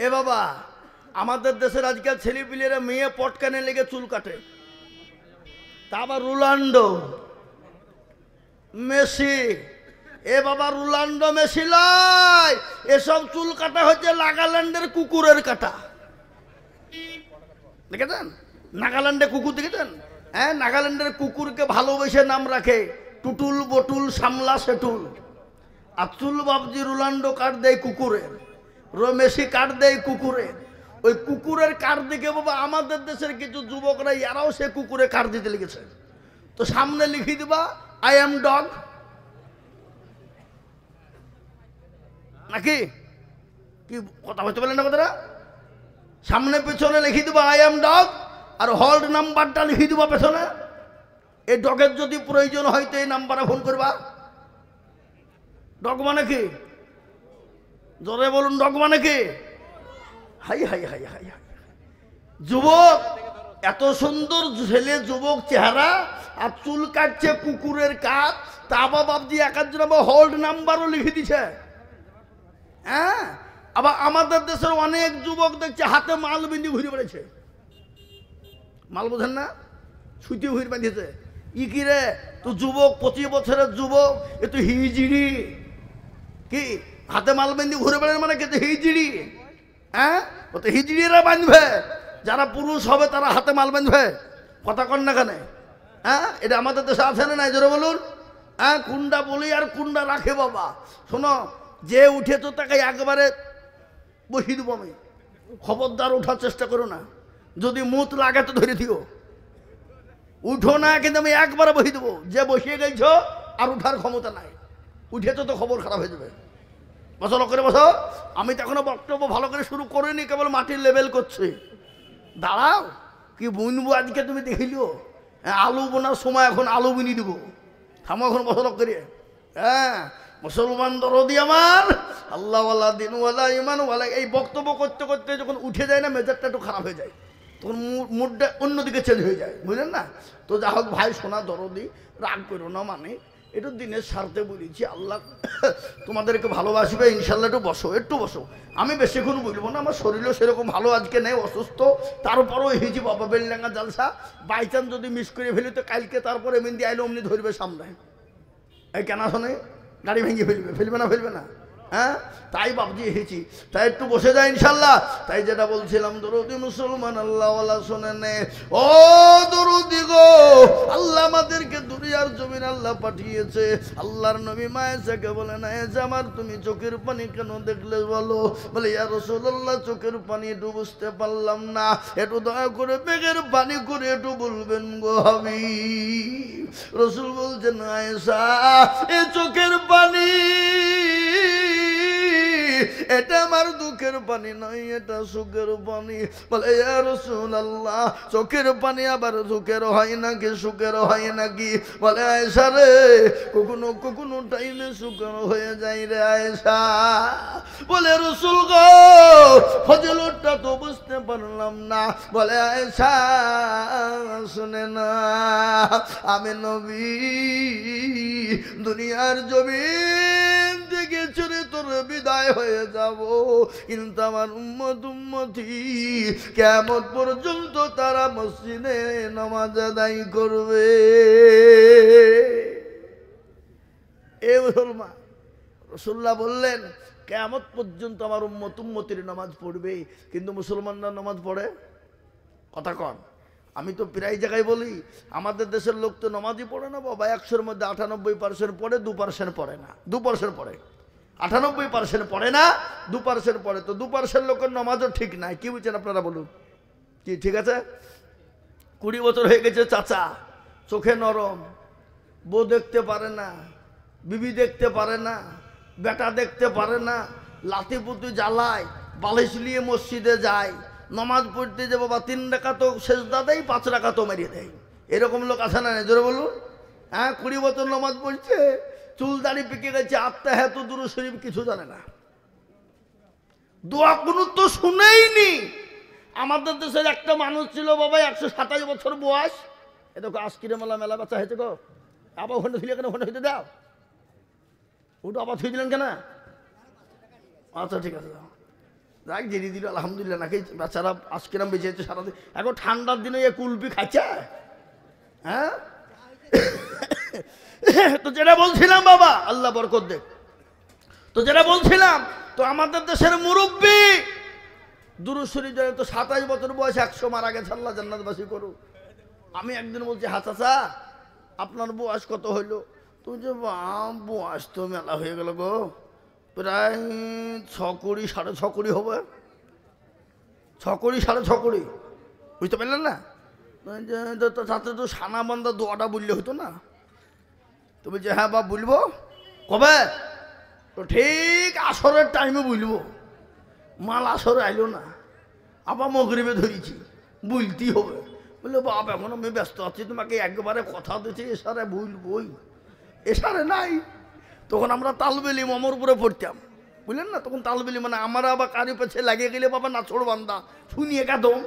এ বাবা, আমাদের দেশের আজকাল ছেলেপিলেরা মেয়ে পটকানে লেগে চুল কাটে, তা আবার রোনাল্ডো, মেসি। এ বাবা, রোনাল্ডো, মেসি লয়, এসব চুল কাটা হচ্ছে নাগাল্যান্ডের কুকুরের কাটা। দেখেছেন নাগাল্যান্ডে কুকুর? দেখেছেন? হ্যাঁ, নাগাল্যান্ডের কুকুরকে ভালোবেসে নাম রাখে টুটুল, বটুল, সামলা, সেটুল। আর চুল বাবজি রোনাল্ডো কাট দেয় কুকুরের, মেসি কাট দেয় কুকুরের। ওই কুকুরের কাঠ দেখে বাবা আমাদের দেশের কিছু যুবকরা এরাও সে কুকুরে কাঠ দিতে লেগেছে। তো সামনে লিখে দিবা আই এম ডগ, নাকি কি কথা বলতে পারলেন না কথাটা? সামনে পেছনে লিখে দিবা আই এম ডগ, আর হল্ড নাম্বারটা লিখে দিবা পেছনে। এই ডগের যদি প্রয়োজন হয় তো এই নাম্বারে ফোন করবা। ডগ মানে কি? জোরে বলুন, ডগ মানে কি? High high high high high, যুবক, এত সুন্দর ছেলে, যুবক চেহারা, আর চুল কাটছে কুকুরের কাঠ। তা বাবজি একার আবার হোল্ড নাম্বারও লিখে দিছে। হ্যাঁ, আবার আমাদের দেশের অনেক যুবক দেখছে হাতে মাল বিন্দি ঘুরে বেড়েছে। মাল বোঝেন না? ছুটি ঘুরে বাঁধিয়েছে। ই কি রে, তো যুবক, 25 বছরের যুবক, এ তো হিজড়ি। কি হাতে মাল বিন্দি ঘুরে বেড়ায় মানে কি হিজড়ি? হ্যাঁ, ও তো হিজড়িরা বাঁধবে, যারা পুরুষ হবে তারা হাতে মাল বাঁধবে। কথা কন না কেন? হ্যাঁ, এটা আমাদের দেশে আছে না নাই? জোরে বলুন। হ্যাঁ, কুন্ডা বলি আর কুন্ডা রাখে বাবা। শোনো, যে উঠেছো তাকে একবারে বসিয়ে দেবো আমি। খবরদার ওঠার চেষ্টা করো না, যদি মুত লাগে তো ধরে দিও। উঠো না, কিন্তু আমি একবারে বসিয়ে দেবো। যে বসিয়ে গেছ আর উঠার ক্ষমতা নাই, উঠেছে তো খবর খারাপ হয়ে যাবে। বসো লোক করে বসো, আমি তো এখনো বক্তব্য ভালো করে শুরু করিনি, কেবল মাটির লেভেল করছি। দাঁড়াও, কি বুনবো আজকে তুমি দেখিলিও, আলু বোনার সময় এখন আলু বুনি দিব, থামো এখন বসো লোক করে। হ্যাঁ মুসলমান দরদি আমার, আল্লাহওয়ালা দিনওয়ালা ইমানওয়ালা, এই বক্তব্য করতে করতে যখন উঠে যায় না মেজাজটা একটু খারাপ হয়ে যায়, তখন মুডটা অন্যদিকে চেঞ্জ হয়ে যায়, বুঝলেন না? তো যা হোক ভাই সোনা দরদি, রাগ করো না, মানে একটু দিনের স্বার্থে বলেছি, আল্লাহ তোমাদেরকে ভালোবাসবে ইনশাল্লাহ। একটু বসো, একটু বসো, আমি বেশিক্ষণ বলবো না, আমার শরীরও সেরকম ভালো আজকে নেই, অসুস্থ। তারপরেও হিজি বাবা বেলডাঙ্গা জালসা, বাই চান্স যদি মিস করে ফেলি তো কালকে তারপরে এমনি আইলে অমনি ধরবে সামনে, এই কেন শোনে গাড়ি ভেঙে ফেলবে, ফেলবে না ফেলবে না? হ্যাঁ তাই বাবজি এসেছি, তাই একটু বসে যায় ইনশাল্লাহ। তাই যেটা বলছিলাম, দরদি মুসলমান আল্লাহওয়ালা শোনেন, ও দরদি গো, আল্লাহ আমাদেরকে দুনিয়ার জমিন আল্লাহ পাঠিয়েছে, আল্লাহর নবী মায়েশাকে বলে না যে আমার তুমি চোখের পানি কেন দেখলে বলো? বলে ইয়া রাসূলুল্লাহ চোখের পানি একটু বুঝতে পারলাম না, একটু দয়া করে বেগের পানি করে একটু বলবেন গো হাবিব। রাসূল বলছেন আয়েশা, এ চোখের পানি এটা আমার দুঃখের পানি নয়, এটা সুখের পানি। বলে ইয়া রাসূলুল্লাহ চোখের পানি আবার সুখের হয় নাকি সুখের হয় নাকি? বলে আয়েশা রে, কখনো কখনো টাইমে সুখের হয়ে যায় রে আয়েশা। বলে রাসূল গো ফজিলতটা তো বুঝতে পারলাম না। বলে আয়েশা শুনে না, আমি নবী দুনিয়ার জমিন থেকে ছেড়ে তোর বিদায় হয়ে যাব, কিন্তু আমার উম্মতি কিয়ামত পর্যন্ত তারা মসজিদে নামাজ আদায় করবে। এ মুসলমান, রাসূলুল্লাহ বললেন কিয়ামত পর্যন্ত আমার উম্মতির নামাজ পড়বে, কিন্তু মুসলমানরা নামাজ পড়ে? কথা কন। আমি তো প্রায় জায়গায় বলি, আমাদের দেশের লোক তো নামাজই পড়ে না বাবা, 100-র মধ্যে 98% পড়ে, 2% পড়ে না। 2% পড়ে, 98% পড়ে না, 2% পড়ে। তো 2% লোকের নামাজও ঠিক নাই, কি বুঝছেন আপনারা বলুন? কি ঠিক আছে? 20 বছর হয়ে গেছে চাচা, চোখে নরম, বউ দেখতে পারে না, বিবি দেখতে পারে না, বেটা দেখতে পারে না, লাঠি পুতি জ্বালায়, বালিশ নিয়ে মসজিদে যায়, নামাজ পড়তে যে বাবা 3 রাকাত সেজদা দেয়, 5 রাকাত মেরিয়ে দেয়। এরকম লোক আছে না? জোরে বলুন। হ্যাঁ 20 বছর নামাজ পড়ছে, চুল দাড়ি পেকে গেছে, আত্মাহাত দুরূদ শরীফ কিছু জানে না, দোয়া কুনুত তো শুনেইনি। আমাদের দেশের একটা মানুষ ছিল বাবা 127 বছর বয়স, এ দেখো আজকিরে মেলা বাচ্চা হয়েছে গো, আবার ওখানে ছিল কেন? ওখানে হইতে দাও, ওটা আবার থুই দিলেন কেন? আচ্ছা ঠিক আছে, যাক জেনে দিল আলহামদুলিল্লাহ, নাকি বাচ্চারা আজকেরাম বেঁচে যাচ্ছে সারাদিন। এখন ঠান্ডার দিনে এ কুলপি খাচ্ছে। হ্যাঁ তো যেটা বলছিলাম বাবা, আল্লাহ বরকত দেখ, তো যেটা বলছিলাম, তো আমাদের দেশের মুরব্বী দুরূদ শরীফ জানে তো, 27 বছর বয়স 100 মারা গেছে, আল্লাহ জান্নাতবাসী করুক। আমি একদিন বলছি, হ্যাঁ চাচা আপনার বয়স কত হইলো? তুমি যে বয়স তো মেলা হয়ে গেল গো, প্রায় 6 কোটি 6.5 কোটি হবে, 6 কোটি 6.5 কোটি, বুঝতে পারলেন না? তাতে তো সানা বান্দা দোয়াটা বললে হতো না। তো বলছে হ্যাঁ বাপ বলবো, কবে? তো ঠিক আসরের টাইমে বলবো, মাল আসরে আইলো না, আবার মগরিবে ধরেছি, বলতেই হবে। বললো বাপ এখন আমি ব্যস্ত আছি, তোমাকে একবারে কথা দিচ্ছি, এসারে বলবই, এসারে নাই। তখন আমরা তালবেলি অমরপুরে পড়তাম, বুঝলেন না? তখন তালবেলি মানে আমরা আবার কারি পেছে লাগিয়ে গেলে বাবা নাচড় বান্দা শুনিয়ে কাঁদম।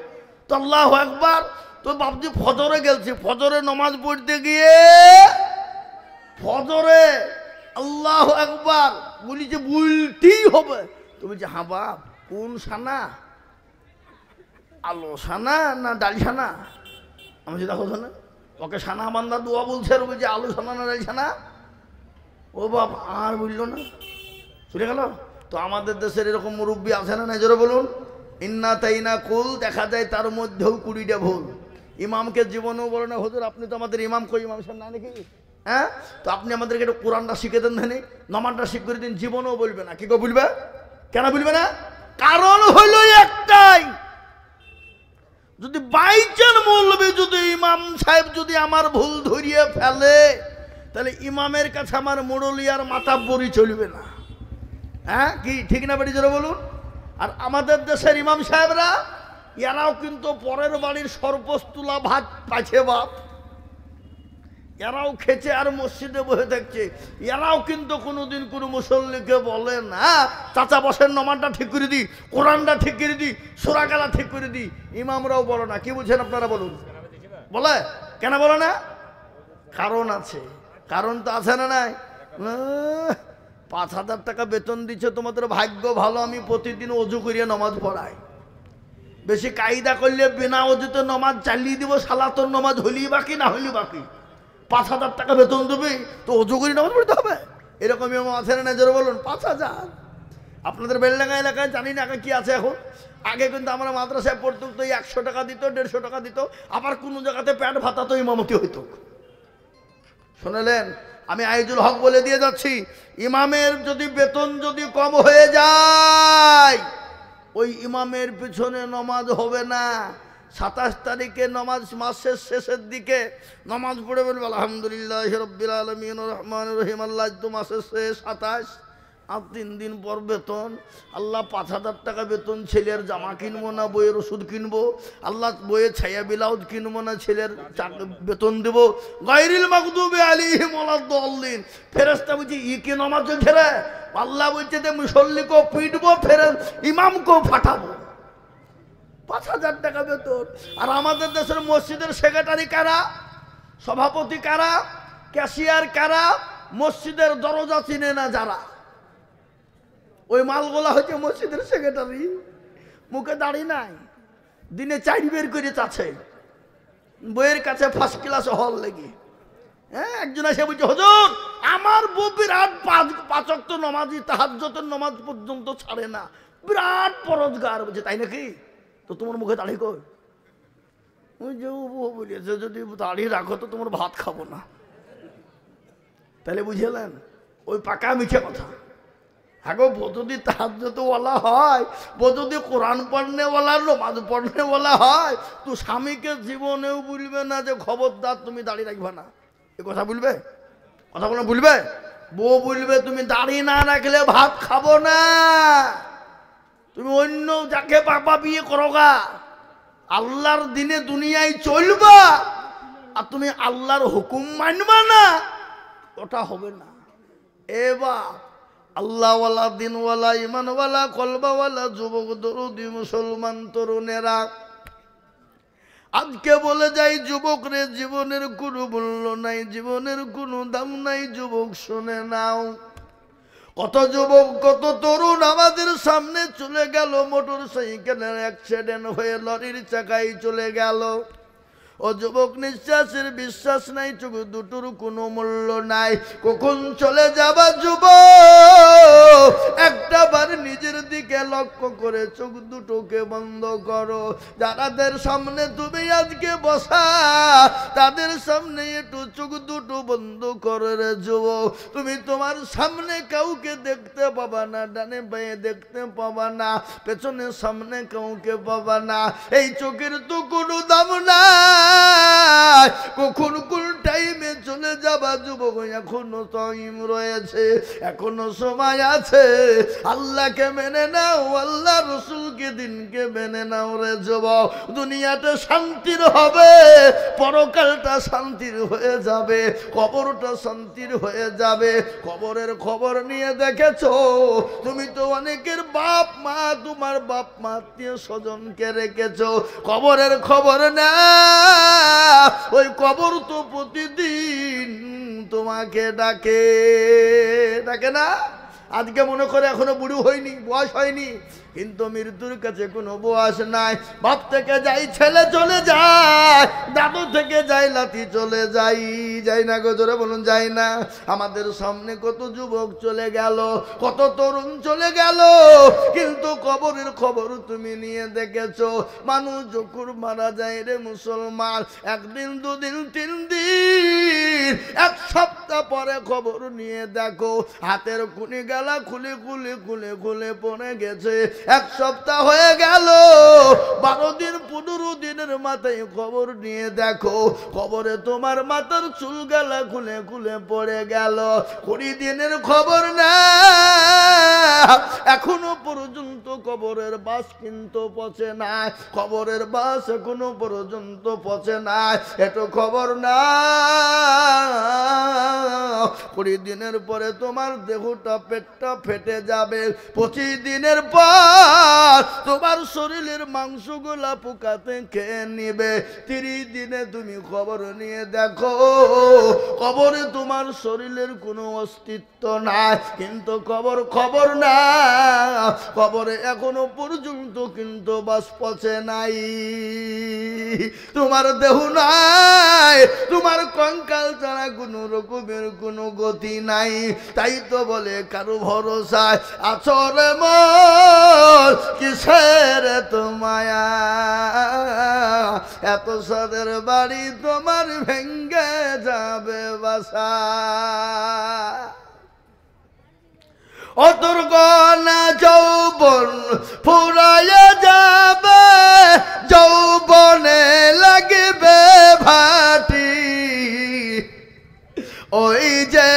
তো আল্লাহু আকবার, তো বাপজি ফজরে গেলছি, ফজরে নামাজ পড়তে গিয়ে ফজরে আল্লাহু আকবার বলি যে বলতেই হবে। তো বলছি হ্যাঁ বাপ কোন সানা, আলো সানা না ডালি সানা? আমি সেটা হতো না, ওকে সানা বান্দা দোয়া বলছে, আর বলছে আলু সানা না ডালি সানা। ও বাপ আর বললো না, চলে গেল। তো আমাদের দেশের এরকম মুরব্বী আছে না? জোরে বলুন। ইন্না তাইনা কুল, দেখা যায় তার মধ্যেও 20টা ভুল। ইমামকে জীবনেও বলে না হুজুর আপনি তো আমাদের ইমাম, কই ইমাম সাহেব না নাকি? হ্যাঁ তো আপনি আমাদেরকে একটু কোরআনটা শিখে দেন, ধানি নামাজটা শিখ করে দিন। জীবনেও বলবে না। কি গো বলবে? কেন বলবে না? কারণ হলো একটাই, যদি বাইচান বলবে, যদি ইমাম সাহেব যদি আমার ভুল ধরিয়ে ফেলে, তাহলে ইমামের কাছে আমার মুরলিয়ার মাতাব্বরি চলবে না। হ্যাঁ কি ঠিক না বেটি জোরে বলুন? আর আমাদের দেশের ইমাম সাহেবরা এরাও কিন্তু পরের বাড়ির সর্বস্তুলা ভাত পাইছে বাপ, এরাও খেছে আর মসজিদে বসে থাকছে। এরাও কিন্তু কোনোদিন কোনো মুসল্লিকে বলে না চাচা বসেন, নমাজটা ঠিক করে দিই, কোরআনটা ঠিক করে দিই, সূরা কালা ঠিক করে দিই। ইমামরাও বলে না। কি বুঝছেন আপনারা বলুন? বলে কেন বলে না? কারণ আছে। কারণ তো আছে না নাই? 5,000 টাকা বেতন দিচ্ছে, তোমাদের ভাগ্য ভালো আমি প্রতিদিন অজু করিয়ে নামাজ পড়াই। বেশি কায়দা করলে বিনা অজুতে নামাজ চালিয়ে দিব, সালাতর নামাজ হলি বাকি না হলি বাকি। 5,000 টাকা বেতন দেবে তো অজু করে নামাজ পড়তে হবে, এরকম আছে না জোরে বলুন? 5,000। আপনাদের বেলডাঙ্গা এলাকায় জানি না কি আছে এখন। আগে কিন্তু আমরা মাদ্রাসায় পড়তাম তো 100 টাকা দিত, 150 টাকা দিত, আবার কোনো জায়গাতে প্যাট ভাতা তো ইমামতি হইতো। শুনলেন? আমি আইজুল হক বলে দিয়ে যাচ্ছি, ইমামের যদি বেতন যদি কম হয়ে যায় ওই ইমামের পিছনে নামাজ হবে না। 27 তারিখে নামাজ, মাসের শেষের দিকে নামাজ পড়ে বলবে আলহামদুলিল্লাহ রাব্বিল আলামিন রহমানির রহিম, আল্লাহ তো মাসের শেষ 27, আর 3 দিন পর বেতন। আল্লাহ 5,000 টাকা বেতন, ছেলের জামা কিনবো না বইয়ের ওষুধ কিনবো, আল্লাহ বইয়ের ছায়া ব্লাউজ কিনবো না, ছেলের বেতন দেবো। গায়রিল মাগদুবি আলাইহিম ওয়ালাদ-দাল্লিন। ফেরেশতা বলছে ই কি নামাজ চলছে রে? আল্লাহ বলছে যে মুসল্লিকেও পিটবো, ইমামকেও ফাটাবো। 5,000 টাকা বেতন। আর আমাদের দেশের মসজিদের সেক্রেটারি কারা, সভাপতি কারা, ক্যাশিয়ার কারা, মসজিদের দরজা চিনে না যারা, ওই মালগুলা হচ্ছে মসজিদের সেক্রেটারি। মুখে দাড়ি নাই, দিনে 4 বের করে চাচ্ছে, বইয়ের কাছে ফার্স্ট ক্লাস হল লেগে। হ্যাঁ, একজন এসে বলছে হুজুর আমার বউ বিরাট 5 ওয়াক্ত নামাজি, তাহাজ্জুদের নামাজ পর্যন্ত ছাড়ে না, বিরাট পরোজগার। বলছে তাই নাকি? তো তোমার মুখে দাড়ি কই? ওই যে বউ বলেছে যদি দাড়ি রাখো তো তোমার ভাত খাবো না। তাহলে বুঝলেন? ওই পাকা মিছে কথা। হ্যাঁ গো, বউ যদি তাহাজ্জুদওয়ালা হয়, বউ যদি কোরআন পড়নেওয়ালা, নামাজ পড়নেওয়ালা হয়, তো স্বামীকে জীবনেও বলবে না যে খবরদার তুমি দাড়ি রাখবে না। এ কথা বলবে? কথা বলে বলবে? বউ বলবে তুমি দাড়ি না রাখলে ভাত খাবো না, তুমি অন্য যাকে বাবা বিয়ে করো গা, আল্লাহর দিনে দুনিয়ায় চলবা, আর তুমি আল্লাহর হুকুম মানবা না, ওটা হবে না। এবার আল্লাহওয়ালা, দিনওয়ালা, ইমানওয়ালা, কলবাওয়ালা যুবক দরদি মুসলমান তরুণেরা, আজকে বলে যাই যুবক রে, জীবনের কোনো মূল্য নাই, জীবনের কোনো দাম নাই। যুবক শুনে নাও, কত যুবক কত তরুণ আমাদের সামনে চলে গেল, মোটর সাইকেলের অ্যাক্সিডেন্ট হয়ে লরির চাকায় চলে গেল। ও যুবক, নিঃশ্বাসের বিশ্বাস নাই, চোখ দুটোর কোনো মূল্য নাই। কখন চলে যাবা যুবক? একটা বার নিজের দিকে লক্ষ্য করে চোখ দুটোকে বন্ধ করো। যাদের সামনে তুমি আজকে বসা, তাদের সামনে একটু চোখ দুটো বন্ধ করে রে যুবক। তুমি তোমার সামনে কাউকে দেখতে পাবা না, ডানে বাঁয়ে দেখতে পাবা না, পেছনে সামনে কাউকে পাবা না। এই চোখের তো কোনো দাম না। কখন কোন টাইমে চলে যাবা যুবক? এখনো টাইম রয়েছে, এখনো সময় আছে। আল্লাহকে মেনে নাও, আল্লাহ রসুলকে, দিনকে মেনে নাও রে যুবক। দুনিয়াটা শান্তির হবে, পরকালটা শান্তির হয়ে যাবে, কবরটা শান্তির হয়ে যাবে। কবরের খবর নিয়ে দেখেছো? তুমি তো অনেকের বাপ মা, তোমার বাপ মা আত্মীয় স্বজনকে রেখেছো, কবরের খবর না। ওই কবর তো প্রতিদিন তোমাকে ডাকে, ডাকে না? আজকে মনে করে এখনো বুড়ো হয়নি, বয়স হয়নি, কিন্তু মৃত্যুর কাছে কোনো বয়স নাই। বাপ থেকে যাই ছেলে চলে যায়, দাদু থেকে যাই লাতি চলে যাই, যাই না গো জোরে বলুন, যাই না? আমাদের সামনে কত যুবক চলে গেল, কত তরুণ চলে গেল, কিন্তু কবরের খবর তুমি নিয়ে দেখেছো? মানুষ যখন মারা যায় রে মুসলমান, 1 দিন 2 দিন 3 দিন 1 সপ্তাহ পরে খবর নিয়ে দেখো, হাতের কুনি গালা খুলে খুলে খুলে খুলে পড়ে গেছে। 1 সপ্তাহ হয়ে গেল, 12 দিন 15 দিনের মাথায় কবর নিয়ে দেখো, কবরে তোমার মাথার চুলগালা খুলে খুলে পড়ে গেল। 20 দিনের খবর না, এখনো পর্যন্ত কবরের বাস কিন্তু পচে না, কবরের বাস এখনো পর্যন্ত পচে না, এটো খবর না। 20 দিনের পরে তোমার দেহটা পেটটা ফেটে যাবে। 25 দিনের পর তোমার শরীরের মাংসগুলা পোকাতে খেয়ে নিবে। 30 দিনে তুমি খবর নিয়ে দেখো, কবরে তোমার শরীরের কোনো অস্তিত্ব নাই, কিন্তু খবর না, কবরে এখনো পর্যন্ত কিন্তু বাস পচে নাই। তোমার দেহ নাই, তোমার কঙ্কাল ছাড়া কোনো রকমের কোনো গতি নাই। তাই তো বলে কারো ভরসায় আছরে মন, কিসের তো মায়া, এত সাদের বাড়ি তোমার ভেঙ্গে যাবে বাসা। অতর গনা যৌবন ফুরাইয়া যাবে, যৌবনে লাগবে ভাটি, ওই যে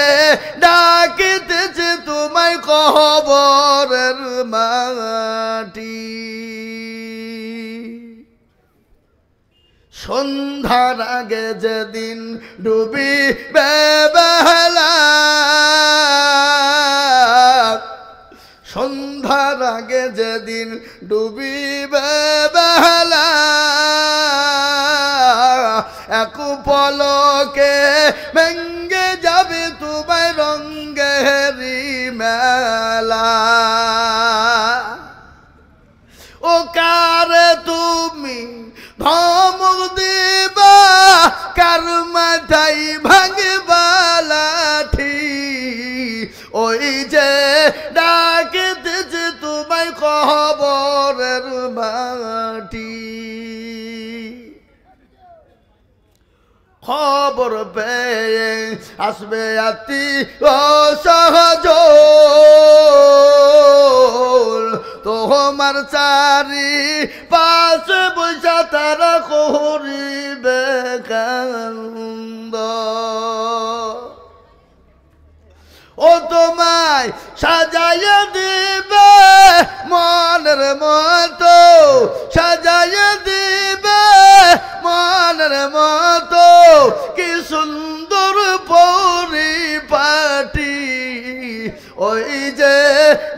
ডাকিতেছে তোমায় কবরের মাটি। সন্ধ্যার আগে যেদিন ডুবিবে বেলা, সন্ধ্যার আগে যেদিন ডুবিবে বেলা, এক পলকে ভেঙ্গে যাবে তোমায় রঙ্গেরি মেলা। ও কারে তুমি ধমক দিবা, কার মাথায় ভাঙবা লাঠি, ওই যে ডাকিতেছে তোমায় কবরের মাটি। খবর পেয়ে আসবে আতি ও সহজ, তোমার চারি পাশে বৈশা তারা করিবে কান্দ। ও তোমায় সাজাইয়া দিবে মনের মতো, সাজাইয়া দিবে মনের মতো, কি সুন্দর পরিপাটি, ওই যে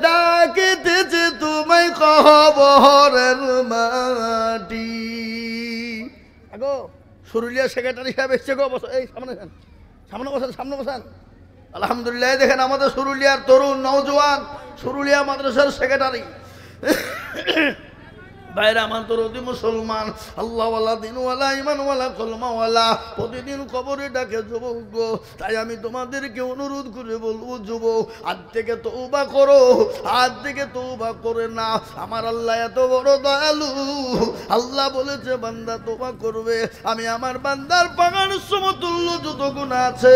ডাকিতেছে তোমায় কবরের মাটি। আগো সুরুলিয়া সেক্রেটারি সাহেব এসছে গো, বসো, এই সামনে সামনে বসান, সামনে বসান। আলহামদুলিল্লাহ, দেখেন আমাদের সুরুলিয়ার তরুণ নওজোয়ান, সুরুলিয়া মাদ্রাসার সেক্রেটারি। বাইরে আমার তোর অতি মুসলমান, আল্লাহওয়ালা, দিনওয়ালা, ইমানওয়ালা, কলমাওয়ালা, প্রতিদিন কবরে ডাকে যুবক গো। তাই আমি তোমাদেরকে অনুরোধ করে বলবো, যুবক, আজ থেকে তওবা করো, আজ থেকে তওবা করে না। আমার আল্লাহ এত বড় দয়ালু, আল্লাহ বলেছে বান্দা তওবা করবে, আমি আমার বান্দার পাহাড় সমতুল্য যত গুনাহ আছে,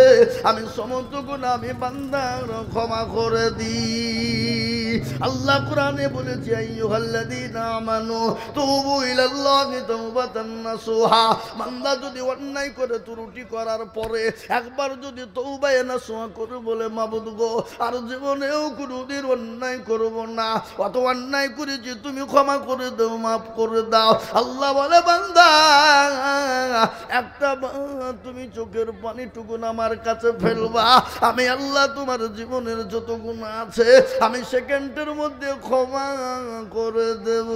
আমি সমস্ত গুনাহ আমি বান্দার ক্ষমা করে দিই। আল্লাহ কোরআনে বলেছে, আইয়ুহাল্লাযীনা আমানু তুবু ইলাল্লাহি তাওবাতান নাসুহা। বান্দা যদি অন্যায় করে, ত্রুটি করার পরে একবার যদি তওবায়ে নাসুহা করে বলে, মাবুদ গো, আর জীবনেও কোনোদিন অন্যায় করব না, অত অন্যায় করেছি, তুমি ক্ষমা করে দাও, মাফ করে দাও। আল্লাহ বলে, বান্দা একটা তুমি চোখের পানিটুকু আমার কাছে ফেলবা, আমি আল্লাহ তোমার জীবনের যত গুনাহ আছে আমি সেকেন্ডের মধ্যে ক্ষমা করে দেব।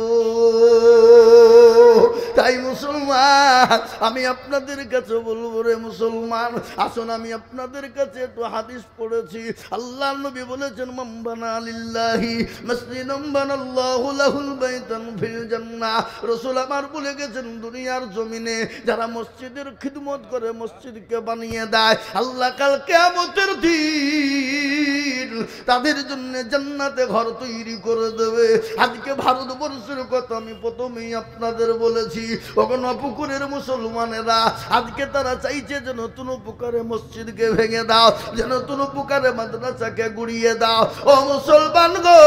তাই মুসলমান, আমি আপনাদের কাছে বলবো, রে মুসলমান, আসুন আমি আপনাদের কাছে একটু হাদিস পড়েছি। আল্লাহ নবী বলেছেন, মান বানা লিল্লাহি মাসজিদান বানাল্লাহু লাহুল বাইতান ফিল জান্নাহ। রাসূল আমার বলে গেছেন, দুনিয়ার জমিনে যারা মসজিদের খিদমত করে, মসজিদকে বানিয়ে দেয়, আল্লাহ কাল কিয়ামতের দিন তাদের জন্য জান্নাতে ঘর তৈরি করে দেবে। আজকে ভারতবর্ষের কথা আমি প্রথমেই আপনাদের বলেছি, ওকে নপুকুরের মুসলমানেরা আজকে তারা চাইছে যে নতুন পুকারে মসজিদকে ভেঙে দাও, যে নতুন পুকারে মাদ্রাসাকে গুড়িয়ে দাও। ও মুসলমান গো,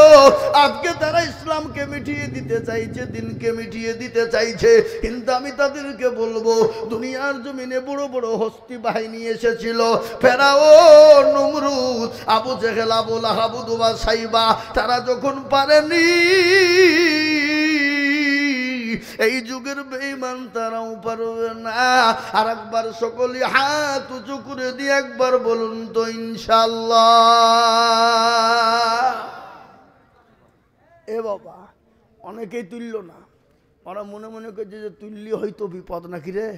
আজকে তারা ইসলামকে মিটিয়ে দিতে চাইছে, দিনকে মিটিয়ে দিতে চাইছে। কিন্তু আমি তাদেরকে বলবো, দুনিয়ার জমিনে বড় বড় হস্তি বাহিনী এসেছিল, ফেরাউন, নমরুদ, আবু জেহেল, আবু লাহাব, উতবা, সাইবা, তারা যখন পারেনি, এই যুগের বেঈমান তারাও পারবে না। আর একবার সকলে হাত উঁচু করে দিয়ে একবার বলুন তো ইনশাআল্লাহ। এ বাবা, অনেকেই তুলল না, ওরা মনে মনে করছে যে তুললি হয়তো বিপদ নাকি রে,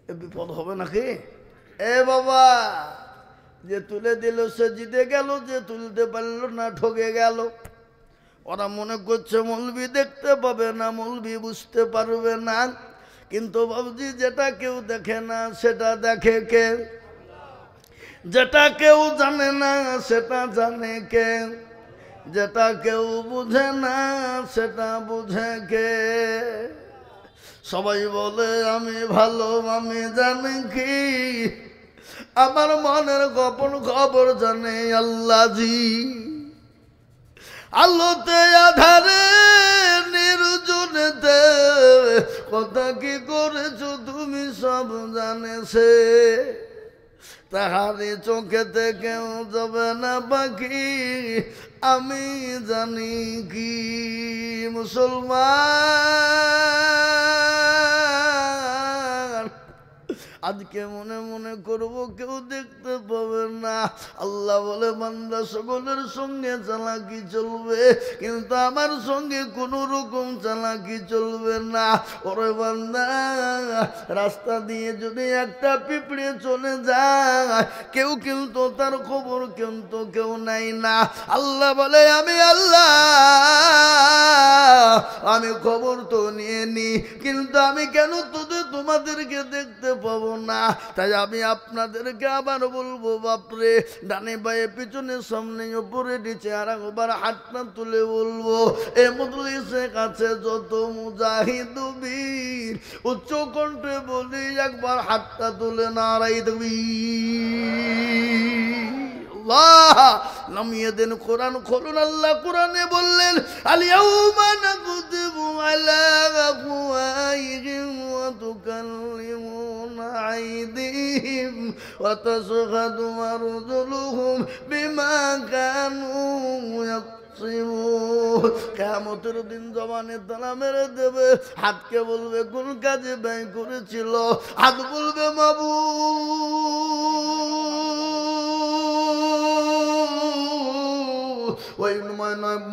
এ বিপদ হবে নাকি। এ বাবা, যে তুলে দিল সে জিতে গেল, যে তুলতে পারল না ঠকে গেল। ওরা মনে করছে মৌলবি দেখতে পাবে না, মৌলবি বুঝতে পারবে না। কিন্তু বাবুজি, যেটা কেউ দেখে না সেটা দেখে কে? যেটা কেউ জানে না সেটা জানে কে? যেটা কেউ বুঝে না সেটা বুঝে কে? সবাই বলে আমি ভালো, আমি জানি কি, আমার মনের গোপন খবর জানে আল্লাহজি। আলোতে আধারে নির্জনেতে কথা কি করেছো তুমি সব জানেছে। তাহারি চোখেতে কেউ যাবে না বাকি, আমি জানি কি। মুসলমান, আজকে মনে মনে করব কেউ দেখতে পাবে না। আল্লাহ বলে বান্দা সকলের সঙ্গে চালাকি চলবে, কিন্তু আমার সঙ্গে কোন রকম চালাকি চলবে না। ওরে বান্দা, রাস্তা দিয়ে যদি একটা পিঁপড়ে চলে যায়, কেউ কিন্তু তার খবর কিন্তু কেউ নাই না। আল্লাহ বলে আমি আল্লাহ, আমি খবর তো নিয়ে নি, কিন্তু আমি কেন তোমাদেরকে দেখতে পাবো না? তাই আমি আপনাদেরকে আবার বলবো, বাপরে, ডানে বায়ে পিছনে সামনে উপরে নিচে আর একবার হাতটা তুলে বলবো, এ মজলিসের কাছে যত মুজাহিদ বীর উচ্চ কণ্ঠে বলি একবার হাতটা তুলে নারাই তাকবীর। নামিয়ে দেন কোরআন খুলুন। আল্লাহ কোরআনে বললেন, আল-ইয়াউমা নাকতিবু আলা আফওয়াহিহিম ওয়া তুকাল্লিমুনা আইদিহিম ওয়া তাশহাদু আরজুলুহুম বিমা কানু ইয়াকসিবুন। কিয়ামতের দিন জবানে তালা মেরে দেবে, হাতকে বলবে কোন কাজে ব্যয় করেছিল, হাত বলবে মাবুদ। ওই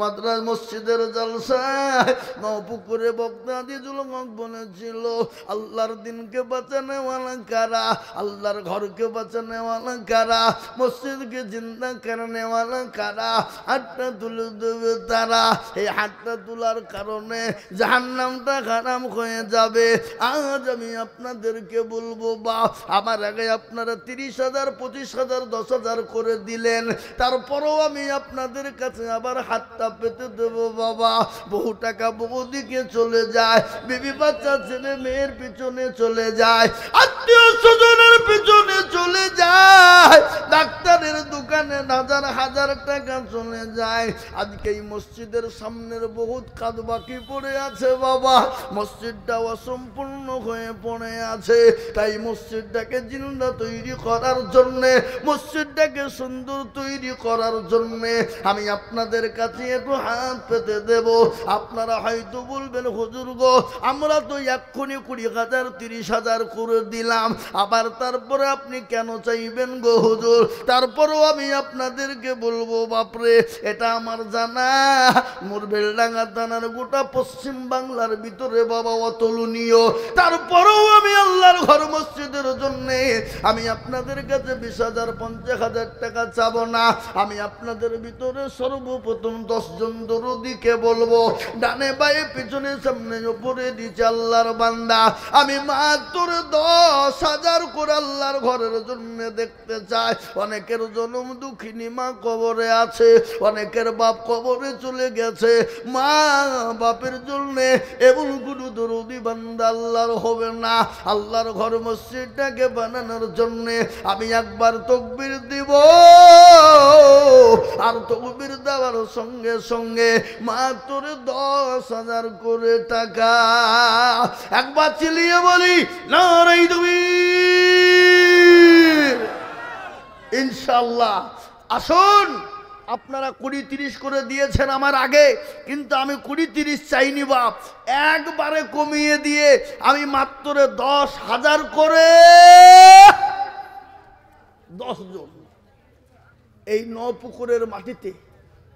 মাদ্রাস মসজিদের জলসায় নপুকুরে বক্তা দিজুল হক বলেছিল, আল্লাহর দিনকে বাঁচানেওয়ালা কারা, আল্লাহর ঘরকে বাঁচানেওয়ালা কারা, মসজিদকে জিন্দা করনেওয়ালা কারা, হাতটা তুলে দেবে তারা। এই হাতটা তোলার কারণে জাহান্নামটা খারাপ হয়ে যাবে। আজ আমি আপনাদেরকে বলবো, বা আমার আগে আপনারা 30,000, 25,000, 10,000 করে দিলেন, তারপরেও আমি আপনাদের কাছে আবার হাতটা পেতে দেবো। বাবা, বহু টাকা বহু দিকে চলে যায়, বিবি বাচ্চা ছেলে মেয়ের পিছনে চলে যায়, আত্মীয় স্বজনের পিছনে চলে যায়, ডাক্তারের দোকানে হাজার হাজার টাকা চলে যায়। আজকে এই মসজিদের সামনের বহুত কাজ বাকি পড়ে আছে বাবা, মসজিদটা অসম্পূর্ণ হয়ে পড়ে আছে। তাই মসজিদটাকে জিন্দা তৈরি করার জন্যে, মসজিদটাকে সুন্দর তৈরি করার জন্যে আমি আপনাদের কাছে একটু হাত পেতে দেব। আপনারা হয়তো বলবেন, হুজুর গো, আমরা তো এক্ষুনি 20,000, 30,000 করে দিলাম, আবার তারপরে আপনি কেন চাইবেন গো হুজুর? তারপরেও আমি আপনাদেরকে বলবো, বাপরে, এটা আমার জানা মুরবেলডাঙ্গা থানার গোটা পশ্চিম বাংলার ভিতরে বাবা অতুলনীয়। তারপরেও আমি আল্লাহর ঘর মসজিদের জন্য আমি আপনাদের কাছে 20,000, 50,000 টাকা চাবো না। আমি আপনাদের ভিতরে ভিতরে সর্বপ্রথম 10 জন দরদিকে বলবো, ডানে বায়ে পিছনে সামনে উপরে নিচে আল্লাহর বান্দা, আমি মাত্র 10,000 করে আল্লাহর ঘরের জন্য দেখতে চাই। অনেকের জনম দুঃখিনী মা কবরে আছে, অনেকের বাপ কবরে চলে গেছে, মা বাপের জন্য এমন কোনো দরদি বান্দা আল্লাহর হবে না। আল্লাহর ঘর মসজিদটাকে বানানোর জন্য আমি একবার তাকবীর দিব, আর তাকবীর দেওয়ার সঙ্গে সঙ্গে মাত্র 10,000 করে টাকা। একবার চিল্লিয়ে বলি নারে তাকবীর। ইনশাআল্লাহ আসুন, আপনারা 20-30 করে দিয়েছেন আমার আগে, কিন্তু আমি 20-30 চাইনি বাপ, একবারে কমিয়ে দিয়ে আমি মাত্র 10,000 করে 10 জন এই নপুকুরের মাটিতে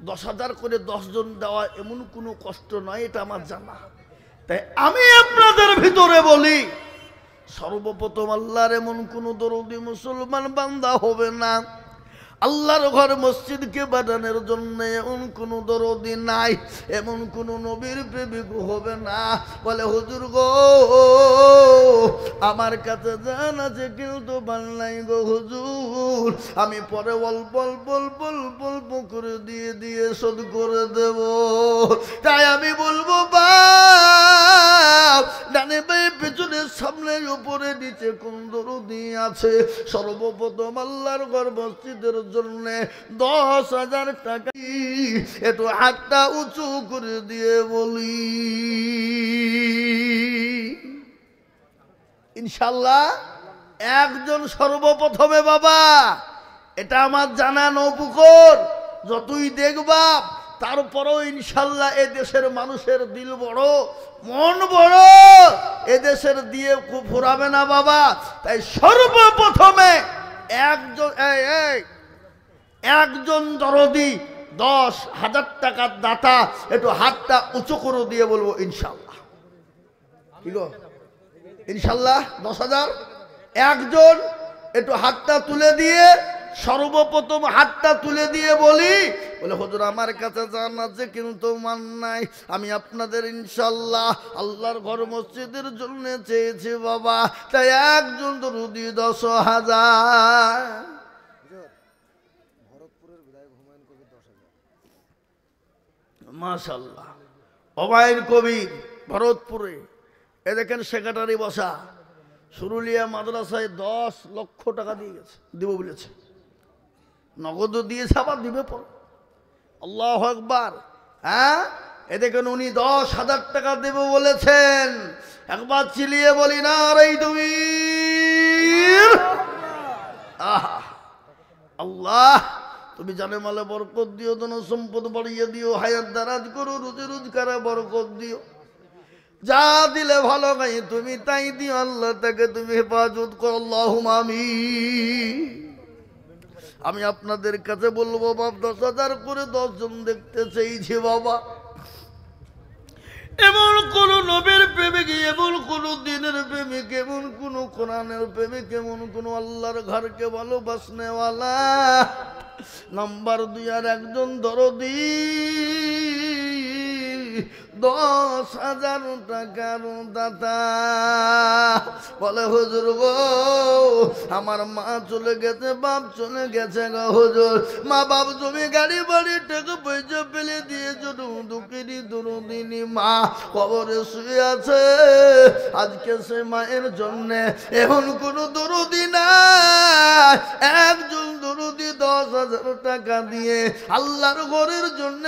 10,000 করে 10 জন দেওয়া এমন কোনো কষ্ট নয়, এটা আমার জানা। তাই আমি আপনাদের ভিতরে বলি, সর্বপ্রথম আল্লাহর এমন কোন দরদি মুসলমান বান্দা হবে না, আল্লাহর ঘর মসজিদকে বানানোর জন্য এমন কোন দরদি নাই, এমন কোন নবীর প্রেমিক হবে না। বলে হুজুর গো আমার কাছে জান আছে কিন্তু বাল নাই গো হুজুর, আমি পরে অল্প অল্প অল্প অল্প অল্প করে দিয়ে দিয়ে শোধ করে দেব। তাই আমি বলবো বাপ, ডানে বায়ে পেছনে সামনে উপরে নিচে কোন দরদি আছে, সর্বপ্রথম আল্লাহর ঘর মসজিদের জন্য 10,000 টাকা একটু হাতটা উঁচু করে দিয়ে বলি ইনশাল্লাহ। একজন সর্বপ্রথমে বাবা, এটা আমার জানা নৌপুকুর যতই দেখবা, তারপরও ইনশাল্লাহ এ দেশের মানুষের দিল বড়, মন বড়, এদেশের দিয়ে খুব ফুরাবে না বাবা। তাই সর্বপ্রথমে একজন দরদি 10,000 টাকার দাতা একটু হাতটা উঁচু করে দিয়ে বলবো ইনশাল্লাহ। কি গো ইনশাল্লাহ 10,000 একজন একটু হাতটা তুলে দিয়ে, সর্বপ্রথম হাতটা তুলে দিয়ে বলি, বলে হুজুর আমার কাছে জান আছে কিন্তু মান নাই, আমি আপনাদের ইনশাল্লাহ আল্লাহর ঘর মসজিদের জন্য চেয়েছি বাবা, তাই একজন দরদি 10,000। মাশাআল্লাহ, হুমায়ুন কবির ভরতপুরে, এ দেখেন সেক্রেটারি বসা, সুরুলিয়া মাদ্রাসায় 10 লক্ষ টাকা দিয়ে গেছে, দিব বলেছে, নগদ দিয়েছে, আবার দিবে পর। আল্লাহু আকবার। হ্যাঁ, এ দেখেন উনি 10,000 টাকা দেব বলেছেন। একবার চিলিয়ে বলি না রে তাকবীর। আহা আল্লাহ, তুমি জানে মালে বরকত দিও, ধন সম্পদ বাড়িয়ে দিও, হায়াত দারাজ করো, রুজি রোজগারে বরকত দিও, যা দিলে ভালো গাই তুমি তাই দিও, আল্লাহ তাকে তুমি হেফাজত করো, আল্লাহুম্মা আমিন। আমি আপনাদের কাছে বলবো বাপ, 10,000 করে 10 জন দেখতে চেয়েছি বাবা। এমন কোন নবীর প্রেমিক, এমন কোন দিনের প্রেমিক, এমন কোন কোরআনের প্রেমিক, এমন কোন আল্লাহর ঘরকে ভালোবাসনেওয়ালা নাম্বার 2 আর একজন দরদি 10,000 টাকার দাতা। বলে হুজুর গো আমার মা চলে গেছে, বাপ চলে গেছে গো হুজুর, মা বাপ জমি গাড়ি বাড়ি টাকা পয়সা ফেলে দিয়েছ, দুঃখিনী দরদিনী মা কবরে শুয়ে আছে, আজকে সে মায়ের জন্য এখন কোন দরদি না, একজন দরদি 10,000 টাকা দিয়ে আল্লাহর ঘরের জন্য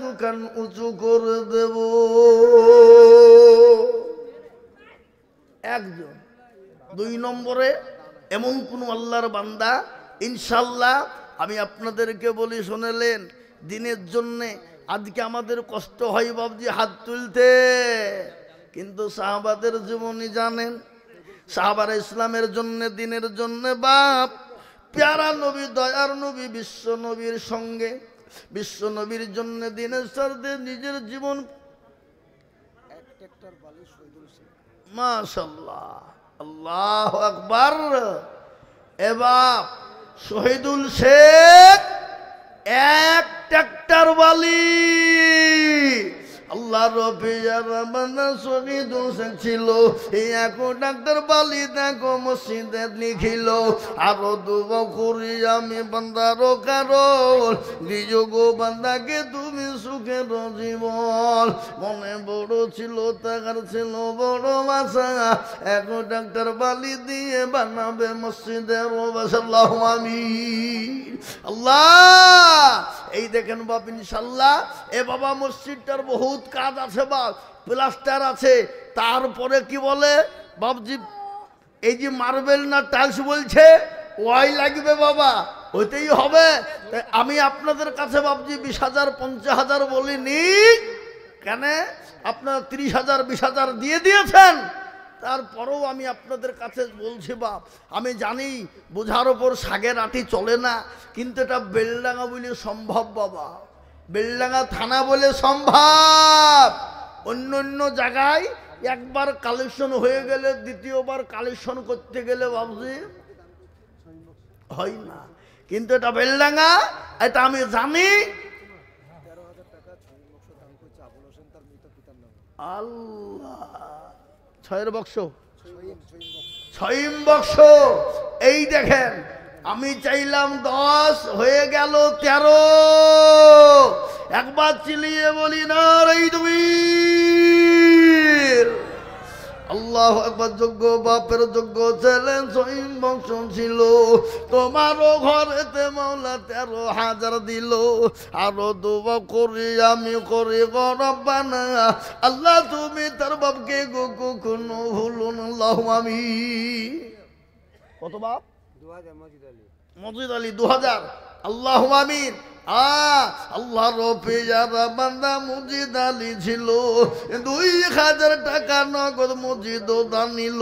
দোকান উঁচু করে দেব। একজন। 2 নম্বরে এমন কোন আল্লাহর বান্দা ইনশাল্লাহ আমি আপনাদেরকে বলি শুনেলেন, দিনের জন্য আজকে আমাদের কষ্ট হয় বাবজি হাত তুলতে, কিন্তু সাহাবাদের জীবনী জানেন, সাহাবারা ইসলামের জন্য দিনের জন্য বাপ প্যারা নবী দয়ার নবী বিশ্ব নবীর সঙ্গে, বিশ্ব নবীর জন্য দিনের স্বার্থে নিজের জীবন। মাশাআল্লাহ, আল্লাহু আকবার। এবার শহীদুল শেখ এক ট্রাক্টর বালি আল্লাহ রবিয়ার বান্দা শহীদ হোসেন ছিল এই এক ডাক্তার বালি দেখো মসজিদে লিখিল আরো দুবা করি আমি বান্দার কারণ দিও গো বান্দাকে তুমি সুখের জীবন মনে বড় ছিল টাকার ছিল বড় আশা এক ডাক্তার বালি দিয়ে বানাবে মসজিদের আল্লাহু আমিন আল্লাহ এই দেখেন বাপ ইনশাআল্লাহ এ বাবা মসজিদটার বহুত কাজ আছে বা প্লাস্টার আছে তারপরে কি বলে বাবজি এই যে মার্বেল না টাইলস বলছে ওয়াই লাগবে বাবা হইতেই হবে আমি আপনাদের কাছে বাবজি 20,000 50,000 বলিনি কেন আপনারা 30,000 20,000 দিয়ে দিয়েছেন তারপরেও আমি আপনাদের কাছে বলছি বাপ আমি জানি বোঝার ওপর শাগের আঁটি চলে না কিন্তু এটা বেলডাঙ্গা বলে সম্ভব বাবা বেলডাঙ্গা থানা বলে সম্ভব অন্য অন্য জায়গায় একবার কালেকশন হয়ে গেলে দ্বিতীয়বার কালেকশন করতে গেলে বাবজি হয় না কিন্তু এটা বেলডাঙ্গা এটা আমি জানি আল্লাহ ছয়ের বক্স ছয়িম বক্স এই দেখেন আমি চাইলাম 10 হয়ে গেল 13 একবার চিলিয়ে বলি না রে তুমি আল্লাহ একবার যোগ্য বাপের যোগ্য ছেলেন ছয়িম বংশ ছিল তোমারও ঘরেতে মাওলা 13,000 দিল আরো দুবা করি আমি করি রব্বানা আল্লাহ তুমি তার বাপকে গো কখনো ভুলুন আল্লাহু আমিন কত বাপ 2000 মজিদ আলী 2000 আল্লাহু আমিন আল্লাহ রফিয়ারা বান্দা মজিদ আলী ছিল 2,000 টাকা নগদ মজিদ দানিল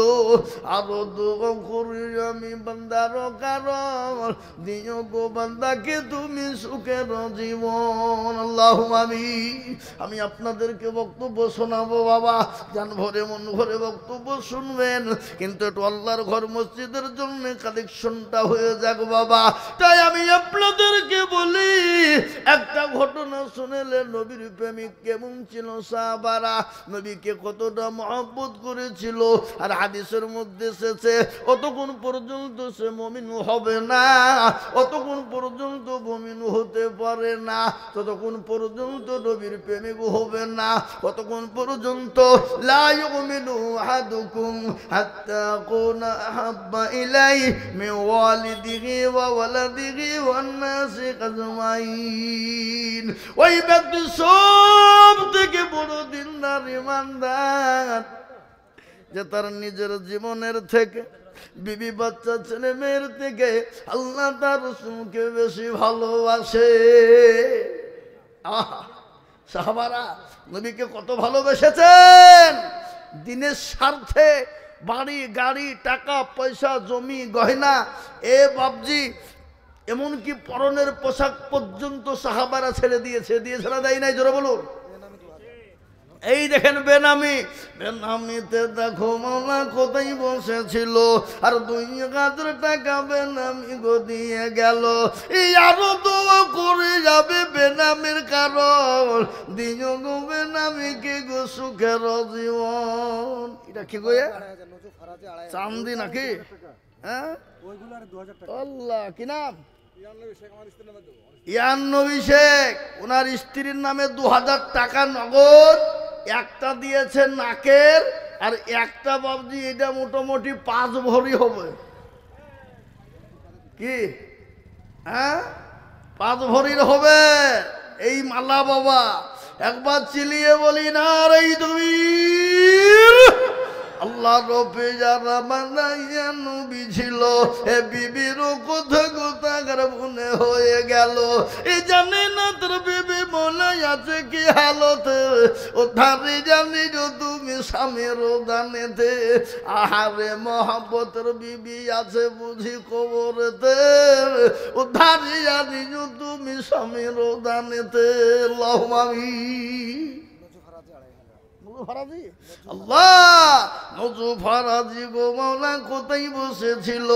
আরো দুবা করি আমি বান্দার কারণ দিও গো বান্দাকে তুমি সুখের জীবন আল্লাহু আমিন আমি আপনাদেরকে বক্তব্য শোনাবো বাবা জান ভরে মন ভরে বক্তব্য শুনবেন কিন্তু একটু আল্লাহর ঘর মসজিদের জন্য কালেকশনটা হয়ে যাক বাবা তাই আমি আপনাদেরকে বলি একটা ঘটনা শুনেলে নবীর প্রেমিক কেমন ছিল সাহাবারা নবীকে কতটা মহব্বত করেছিল আর হাদিসের মধ্যে এসেছে অতক্ষণ পর্যন্ত সে মুমিন হবে না অতক্ষণ পর্যন্ত মুমিন হতে পারে না ততক্ষণ পর্যন্ত নবীর প্রেমিক হবে না ততক্ষণ পর্যন্ত লা ইউমিনু আহাদুকুম হাত্তা কুনা আহাব্বা ইলাইহি মিন ওয়ালিদিহি ওয়া ওয়ালাদিহি ওয়ান নাসি আজমাইন ওই ব্যক্তি সব থেকে বড় দিনদার ইমানদার যে তার নিজের জীবনের থেকে বিবি বাচ্চা ছেলে মেয়ের থেকে আল্লাহ তার রাসূলকে বেশি ভালোবাসে সাহাবারা নবীকে কত ভালোবেসেছেন দিনের স্বার্থে বাড়ি গাড়ি টাকা পয়সা জমি গয়না এ বাবজি এমনকি পরনের পোশাক পর্যন্ত সাহাবারা ছেড়ে দিয়েছে না দেয় নাই জোরে বলুন এই দেখেন বেনামিতে দেখো মাওলা কোথায় বসেছিল আর 2,000 টাকা বেনামি গো দিয়ে গেল এই আরো দোয়া করে যাবে বেনামির কারণ দিও গো বেনামিকে গো সুখের জীবন এটা কি গো চান্দি নাকি হ্যাঁ আল্লাহ কি নাম ইয়ান্নবী শেখ ওনার স্ত্রীর নামে 2,000 টাকা নগদ একটা দিয়েছে নাকের আর একটা বাবজি এটা মোটামুটি 5 ভরি হবে কি হ্যাঁ 5 ভরির হবে এই মালা বাবা একবার চিলিয়ে বলি না রে তুমি আল্লাহ রবে যারা বানাইয়া নবী ছিল এ বিবির কথা গোতাগার মনে হয়ে গেল এ জানে না তোর বিবি মনে আছে কি হালতে ও ধারে জানি তুমি স্বামীর দানেতে আহারে মহাব্বতের বিবি আছে বুঝি কবরেতে ও ধারে জানি তুমি স্বামীর দানেতে আল্লাহুম্মা আমিন নজু ফারাজি আল্লাহ নজু ফারাজি গো মাওলা কোথায় বসেছিল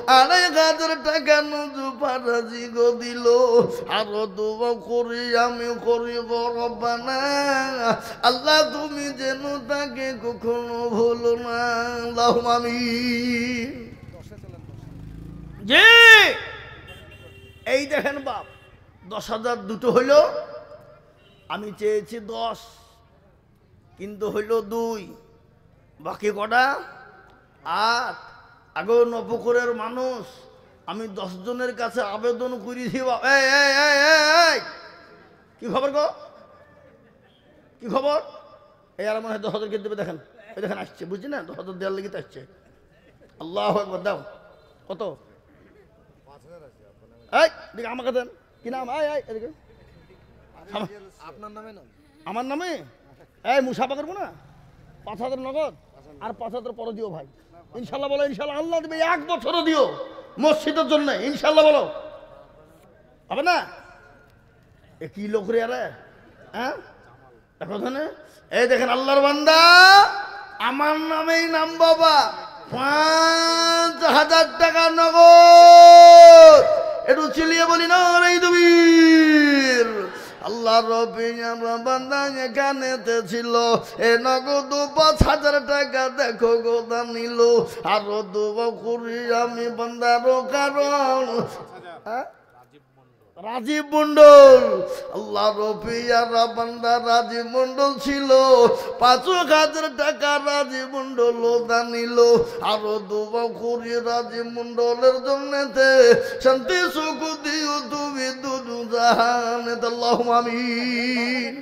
2,500 টাকা নজু ফারাজি গো দিল আরো দোয়া করি আমি করি গো রব্বানা আল্লাহ তুমি যেন তাকে কখনো ভুলো না আল্লাহুম্মা আমিন জি এই দেখেন বাপ 10,000 দুটো হইল আমি চেয়েছি 10 কিন্তু হইল 2 বাকি কটা 8 আগে নবপুরের মানুষ আমি 10 জনের কাছে আবেদন করেছি কি খবর গো কি খবর এই আর মনে হয় 10,000 কে দেবে দেখেন এই দেখেন আসছে বুঝছি না 10,000 দেওয়ার লেগে তো আসছে আল্লাহু আকবার দাও কত 5,000 আছে এই দিকে আমাকে দেন কি নাম এদিকে আপনার নামে না আমার নামে এই মুসাফা করবো না 5,000 নগদ আর 5,000 পরে দিও ভাই ইনশাল্লাহ বলো ইনশাল্লাহ আল্লাহ দেবে 1 বছরও দিও মসজিদের জন্য ইনশাল্লাহ বলো হবে না এ কি লোক রে আরে হ্যাঁ দেখো ধনে এই দেখেন আল্লাহর বান্দা আমার নামেই নাম বাবা 5,000 টাকা নগদ একটু চিলিয়ে বলি না রে দুবীর আল্লাহ রবি আমার বান্দা এখানেতে ছিল এ নগদ 5,000 টাকা দেখো গোদা নিল আরো দুবা করি আমি বান্দারও কারণ রাজীব মন্ডল আল্লাহ রফিয়ার বান্দা রাজীব মন্ডল ছিল 5,000 টাকা রাজীব মন্ডল দানিল আরো দুবা করি রাজীব মন্ডলের জন্যতে শান্তি সুখ দিও তুমি দুদু জাহানে আল্লাহুম্মা আমিন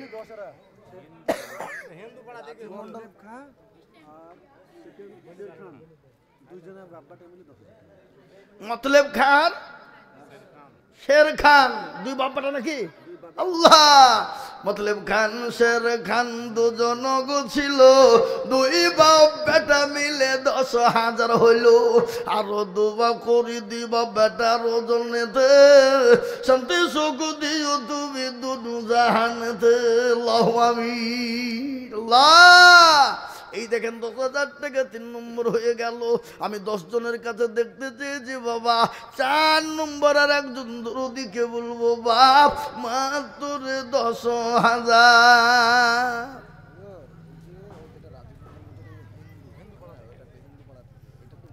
মতলব খান শের খান 2 বাপ্পাটা নাকি আল্লাহ মতলব খান শের খান দুজন গো ছিল 2 বাপ বেটা মিলে 10,000 হইল আরো 2 বাপ করি 2 বাপ বেটার ওজনেতে শান্তি সুখ দিও তুমি দুদু জাহানেতে আল্লাহুম্মা আমিন আল্লাহ এই দেখেন 10,000 টাকা 3 নম্বর হয়ে গেল আমি 10 জনের কাছে দেখতে চেয়েছি বাবা 4 নম্বর আর একজন ওদিকে বলবো বাপ মাত্র 10,000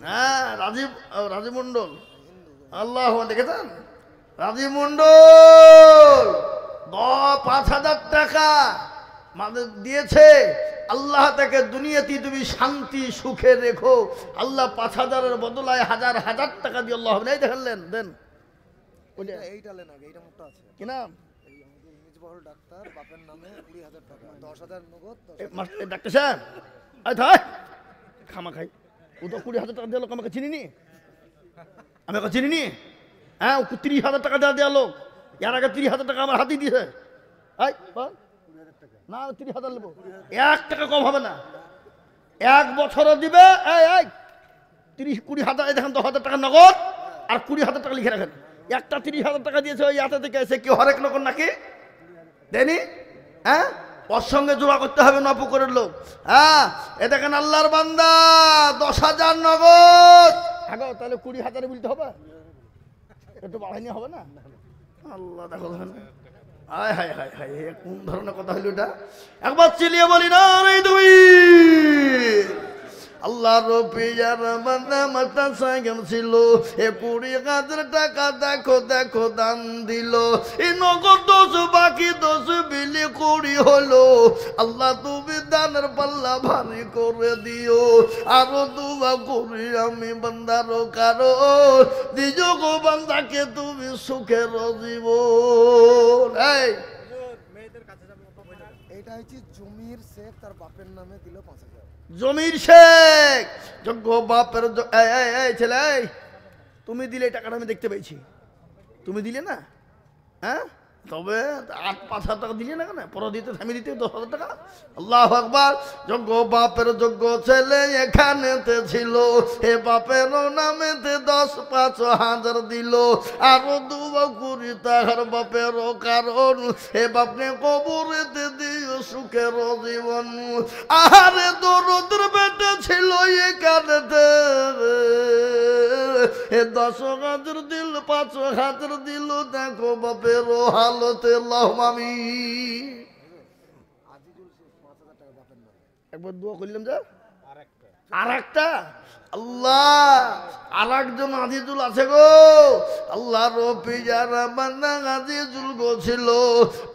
হ্যাঁ রাজীব মন্ডল আল্লাহ দেখেছেন রাজীব মন্ডল 5,000 টাকা আমাদের দিয়েছে আল্লাহ তাকে দুনিয়াতে তুমি শান্তি সুখে রেখো আল্লাহ 5,000 বদলায় হাজার হাজার টাকা দিয়ে আল্লাহ হবে না দেখলেন দেন এইটা লেন আগে এইটা মোটা আছে কি নাম এই আমাদের মিজবাহুল ডাক্তার বাপের নামে 20,000 টাকা 10,000 নগদ ডাক্তার সাহেব আয় থাক খামা খাই ও তো 20,000 টাকা দিয়ে লোক আমাকে চিনিনি আমি ওকে চিনিনি হ্যাঁ ও 30,000 টাকা দেওয়া লোক এর আগে 30,000 টাকা আমার হাতে দিয়েছে আয় বল না 30,000 নেবো 1 টাকা কম হবে না 1 বছরও দিবে এই 30-20,000 দেখেন 10,000 টাকা নগদ আর 20,000 টাকা লিখে রাখেন একটা 30,000 টাকা দিয়েছে ওই হাতে থেকে এসে কি হরেক নগর নাকি দেনি হ্যাঁ ওর সঙ্গে জোড়া করতে হবে নপুকুরের লোক হ্যাঁ এ দেখেন আল্লাহর বান্দা 10,000 নগদ আগো তাহলে 20,000 বলতে হবে একটু বাড়াইনি হবে না আল্লাহ দেখো হায় হায় হায় হায় কোন ধরনের কথা হইল এটা একবার চিলিয়ে বলি না রে তুমি আল্লাহ রফিয়ার বান্দা মাতা সাইকেল ছিল 20,000 টাকা দেখো দেখো দান দিল এই নগদ 10 বাকি 10 বিলি 20 হলো আল্লাহ তুমি দানের পাল্লা ভারী করে দিও আরো দুয়া করি আমি বান্দার কারণ দিজো গো বান্দাকে তুমি সুখের জীবন এই এইটা হচ্ছে জমির শেখ তার বাপের নামে দিল 5,000 জমির শেখ যোগ্য বাপের ছেলে তুমি দিলে টাকাটা আমি দেখতে পেয়েছি তুমি দিলে না হ্যাঁ তবে 8-5 হাজার টাকা দিলে না কেন, পরে দিতে থামিয়ে দিতে 10,000 টাকা। আল্লাহু আকবার। যোগ্য বাপের যোগ্য ছেলে এখানেতে ছিল, হে বাপের নামেতে 10-5 হাজার দিল, আরো দুবা করি তাহার বাপের কারণ, হে বাপকে কবরেতে দিও সুখের জীবন। আহারে দরদের বেটা ছিল এখানেতে, হে 10,000 দিল, 5,000 দিল, দেখো বাপের হালতে। আল্লাহুম্মা আমিন। একবার দোয়া করলাম যা। আর একটা আল্লাহ, আর একজন আজিজুল আছে গো। আল্লাহ রবি যারা বান্দা আজিজুল গো ছিল,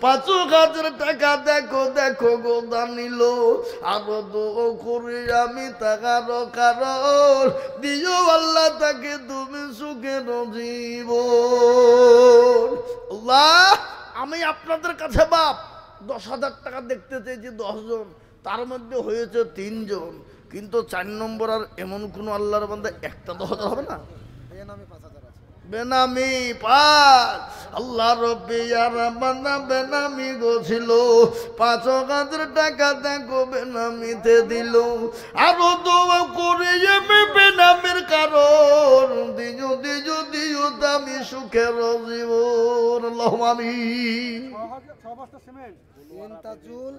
5,000 টাকা দেখো দেখো গো দান নিল, আরো দোয়া করি আমি তাকার কারণ, দিও আল্লাহ তাকে তুমি সুখের জীবন। আল্লাহ, আমি আপনাদের কাছে বাপ 10,000 টাকা দেখতে চেয়েছি 10 জন, তার মধ্যে হয়েছে 3 জন, কিন্তু 4 নম্বর আর এমন কোন আল্লাহর বান্দা একটা 10,000 হবে না? বেনামি 5,000 আছে। বেনামি 5। আল্লাহ রব্বি আর বান্দা বেনামি গো ছিল, 5,000 টাকা দেখো বেনামিতে দিল, আরো দোয়া করে আমি বেনামির কারণ, দিও দিও দিও দামি সুখের জীবন। আল্লাহুম্মা আমিন। ইনতাজুল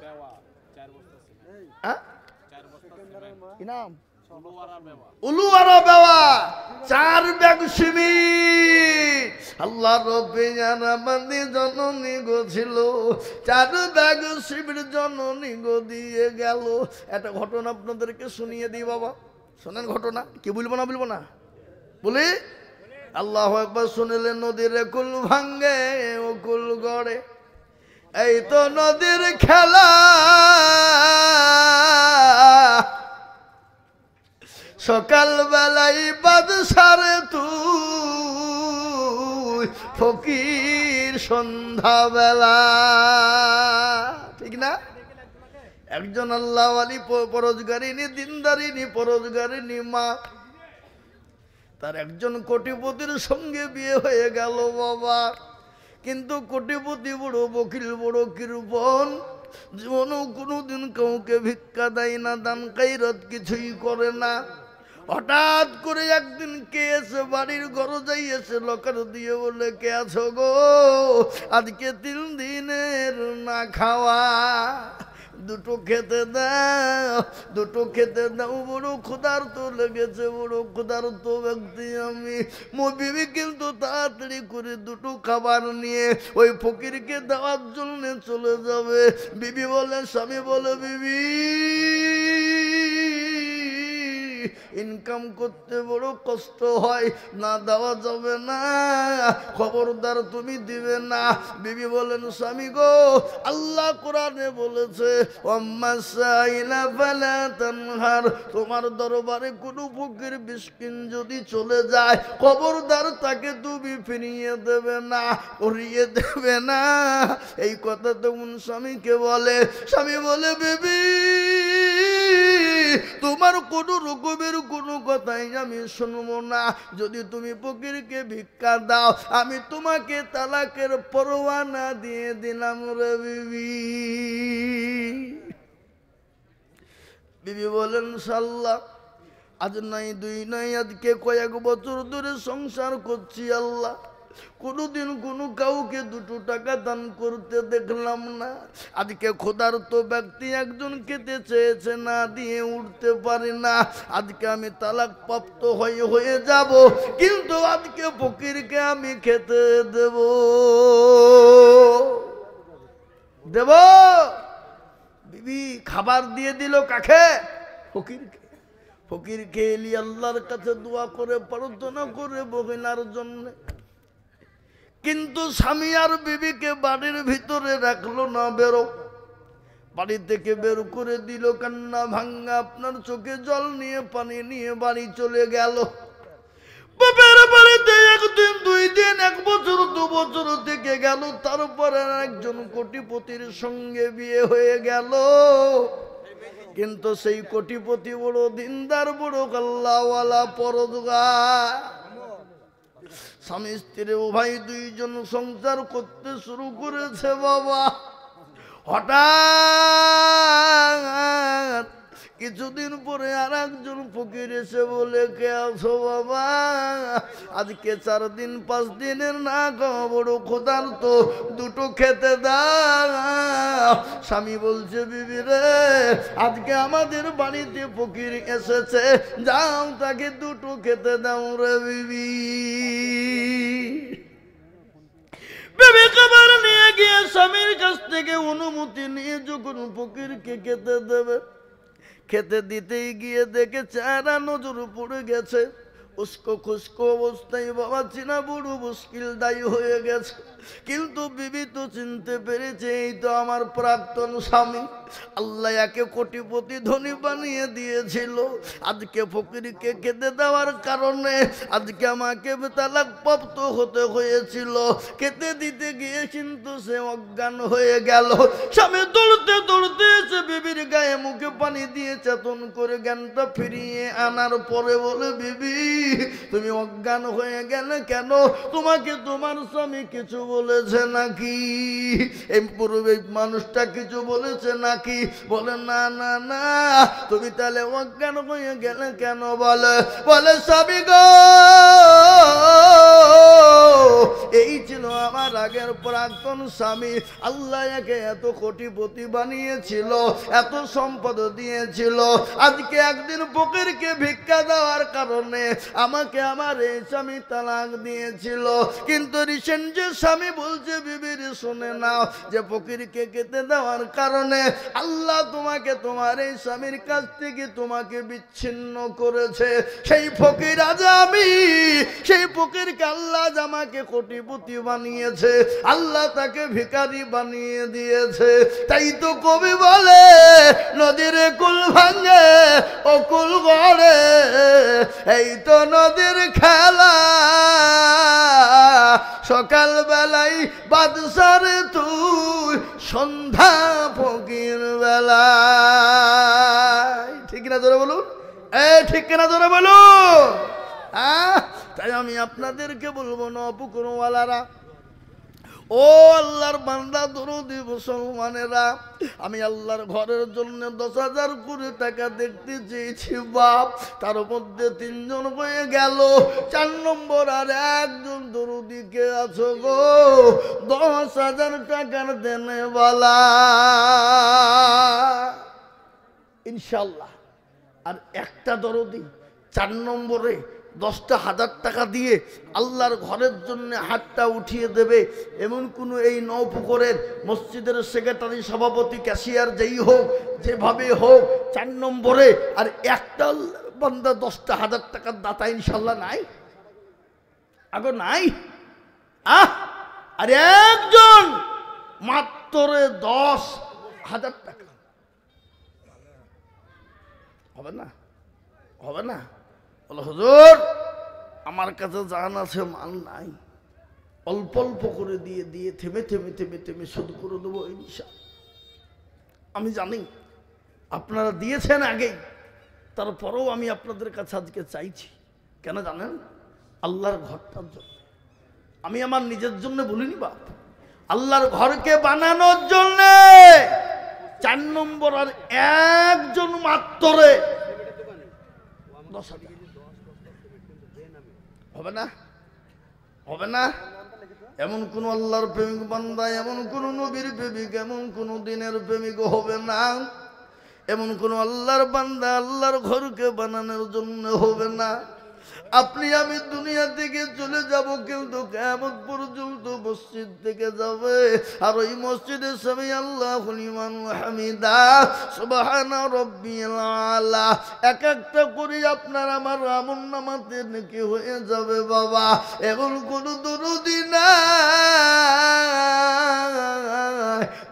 কি নাম? উলুয়ারা বেওয়া 4 ব্যাগ সিমেন্ট। আল্লাহ রব্বি জানা বান্দি জননী গো ছিল, 4 ব্যাগ সিমেন্ট জননী গো দিয়ে গেল। একটা ঘটনা আপনাদেরকে শুনিয়ে দিই বাবা, শোনেন ঘটনা। কি বলবো না বলবো না বলি? আল্লাহু আকবার। শুনলেন নদীর কুল ভাঙ্গে ও কুল গড়ে, এই তো নদীর খেলা, সকাল বেলায় বাদশারে তুই ফকির সন্ধ্যা বেলা, ঠিক না? একজন আল্লাহ আলী পরোজগারিনী, দিনদারিনী পরোজগারিনী মা, তার একজন কোটিপতির সঙ্গে বিয়ে হয়ে গেল বাবা। কিন্তু কোটিপতি বড় বকিল, বড় কৃপণ, জীবনেও কোনোদিন কাউকে ভিক্ষা দেয় না, দান কাইরাত কিছুই করে না। হঠাৎ করে একদিন কে এসে বাড়ির ঘর যাই এসে লকার দিয়ে বলে, কে আছো গো, আজকে 3 দিনের না খাওয়া, দুটো খেতে দাও, দুটো খেতে দাও, বড় ক্ষুধার্ত লেগেছে, বড় ক্ষুধার্ত ব্যক্তি আমি। বিবি কিন্তু তাড়াতাড়ি করে 2টো খাবার নিয়ে ওই ফকিরকে দেওয়ার জন্য চলে যাবে। বিবি বলে, স্বামী বলে, বিবি ইনকাম করতে বড় কষ্ট হয়, না দেওয়া যাবে না, খবরদার তুমি দিবে না। বিবি বলেন, স্বামী গো, আল্লাহ কোরআনে বলেছে, তোমার দরবারে কোনো ফকির মিসকিন যদি চলে যায়, খবরদার তাকে তুমি ফিরিয়ে দেবে না, উড়িয়ে দেবে না। এই কথা তেমন স্বামীকে বলে। স্বামী বলে, বিবি তোমার কোনো রকমের কোনো কথাই আমি শুনবো না, যদি তুমি ফকিরকে ভিক্ষা দাও, আমি তোমাকে তালাকের পরোয়ানা দিয়ে দিলাম রে বিবি। বিবি বলেন, সাল্লাহ, আজ নাই 2 নাই, আজকে কয়েক বছর ধরে সংসার করছি আল্লাহ, কোনোদিন কোনো কাউকে 2টো টাকা দান করতে দেখলাম না। আজকে ক্ষুধার্ত ব্যক্তি একজন খেতে চেয়েছে, না দিয়ে উঠতে পারি না। আজকে আমি তালাক প্রাপ্ত হয়ে যাব, কিন্তু আজকে ফকিরকে আমি খেতে দেব। বিবি খাবার দিয়ে দিল কাকে? ফকিরকে। ফকিরকে এলি আল্লাহর কাছে দোয়া করে প্রার্থনা করে বহিনার জন্য। কিন্তু স্বামী আর বিবিকে বাড়ির ভিতরে রাখলো না, বেরো। বাড়ি থেকে বের করে দিল, কান্না ভাঙ্গা, আপনার চোখে জল নিয়ে পানি নিয়ে বাড়ি চলে গেল। বাপের বাড়িতে 1 দিন 2 দিন 1 বছর 2 বছর থেকে গেল, তারপরে একজন কোটিপতির সঙ্গে বিয়ে হয়ে গেল। কিন্তু সেই কোটিপতি বড় দিনদার, বড় আল্লাহওয়ালা পরহেজগার। স্বামী স্ত্রী উভয় দুইজন সংসার করতে শুরু করেছে বাবা। হঠাৎ কিছুদিন পরে আর একজন ফকির এসে বলে, কে আছো বাবা? আজকে 4 দিন 5 দিনের না খাওয়া বড় ক্ষুধার্ত, দুটো খেতে দাও। স্বামী বলছে, বিবি রে, আজকে আমাদের বাড়িতে ফকির এসেছে, যাও তাকে দুটো খেতে দাও রে বিবি। বিবি খাবার নিয়ে গিয়ে স্বামীর কাছ থেকে অনুমতি নিয়ে যখন ফকিরকে খেতে দেবে, খেতে দিতেই গিয়ে দেখে চেহারা নজর পড়ে গেছে, উস্কো খুস্কো অবস্থায় বাবা চিনা বড় মুশকিল দায়ী হয়ে গেছে। কিন্তু বিবি তো চিনতে পেরেছে, এই তো আমার প্রাক্তন স্বামী। আল্লাহ একে কোটিপতি ধনী বানিয়ে দিয়েছিল, আজকে ফকিরকে খেতে দেওয়ার কারণে আজকে আমাকে তালাক প্রাপ্ত হতে হয়েছিল। খেতে দিতে গিয়ে কিন্তু সে অজ্ঞান হয়ে গেল। স্বামী দৌড়তে দৌড়তে এসে বিবির গায়ে মুখে পানি দিয়ে চেতন করে জ্ঞানটা ফিরিয়ে আনার পরে বলে, বিবি তুমি অজ্ঞান হয়ে গেলে কেন? তোমাকে তোমার স্বামী কিছু বলেছে নাকি? এই পূর্বে মানুষটা কিছু বলেছে নাকি? বলে, না না না। তুমি তাহলে অজ্ঞান হয়ে গেলে কেন? বলে স্বামী গো, এই ছিল আমার আগের প্রাক্তন স্বামী। আল্লাহ একে এত কোটিপতি বানিয়েছিল, এত সম্পদ দিয়েছিল। আজকে একদিন ফকিরকে ভিক্ষা দেওয়ার কারণে আমাকে আমার এই স্বামী তালাক দিয়েছিল। কিন্তু রিসেন্ট যে স্বামী বলছে, বিবির শুনে নাও, যে ফকিরকে খেতে দেওয়ার কারণে আল্লাহ তোমাকে তোমার এই স্বামীর কাছ থেকে তোমাকে বিচ্ছিন্ন করেছে। সেই ফকির আজ আমি, সেই ফকিরকে আল্লাহ আমাকে কোটিপতি বানিয়েছে, আল্লাহ তাকে ভিখারি বানিয়ে দিয়েছে। তাই তো কবি বলে, নদীর কুল ভাঙে ও কুল গড়ে, এই তো নদীর খেলা। সকাল বেলায় বাদশারে তুই, সন্ধ্যা ফকির বেলায়। ঠিক না জোরে বলুন? ঠিক না জোরে বলুন? তাই আমি আপনাদেরকে বলবো, না পুকুরওয়ালারা, ও আল্লাহর বান্দা দরদি মুসলমানেরা, আমি আল্লাহর ঘরের জন্য 10,000 করে টাকা দেখতে চেয়েছি বাপ, তার মধ্যে 3 জন হয়ে গেল, 4 নম্বর আর একজন দরদি কে আছো গো? 10,000 টাকার দেনে বালা ইনশাল্লাহ। আর একটা দরদি 4 নম্বরে 10,000 টাকা দিয়ে আল্লাহর ঘরের জন্য হাতটা উঠিয়ে দেবে, এমন কোনো এই নৌপুকুরের মসজিদের সেক্রেটারি, সভাপতি, ক্যাশিয়ার যেই হোক, যেভাবে হোক, 4 নম্বরে আর একটা বান্দা 10,000 টাকার দাতা ইনশাল্লাহ নাই? আগো নাই? আর একজন মাত্র 10,000 টাকা হবে না? হবে না? বলো হুজুর আমার কাছে জান আছে, মাল নাই, অল্প অল্প করে দিয়ে দিয়ে থেমে থেমে থেমে থেমে শোধ করে দেবো ইনশাআল্লাহ। আমি জানি আপনারা দিয়েছেন আগেই, তারপরেও আমি আপনাদের কাছে আজকে চাইছি। কেন জানেন? আল্লাহর ঘরটার জন্য। আমি আমার নিজের জন্য বলিনি বাপ, আল্লাহর ঘরকে বানানোর জন্য 4 নম্বর আর একজন মাত্রে 10,000 হবে না? হবে না? এমন কোন আল্লাহর প্রেমিক বান্দা, এমন কোন নবীর প্রেমিক, এমন কোন দিনের প্রেমিক হবে না, এমন কোন আল্লাহর বান্দা আল্লাহর ঘরকে বানানোর জন্য হবে না। আপনি আমি দুনিয়া থেকে চলে যাব, কিন্তু কিয়ামত পর্যন্ত মসজিদ থেকে যাবে, আর ওই মসজিদের সামনে আল্লাহু লিমান হামিদা, সুবহানা রাব্বিয়াল আলা, এক একটা করে আপনার আমার আমলনামাতে নেকি হয়ে যাবে বাবা। এমন কোন দরুদি নাই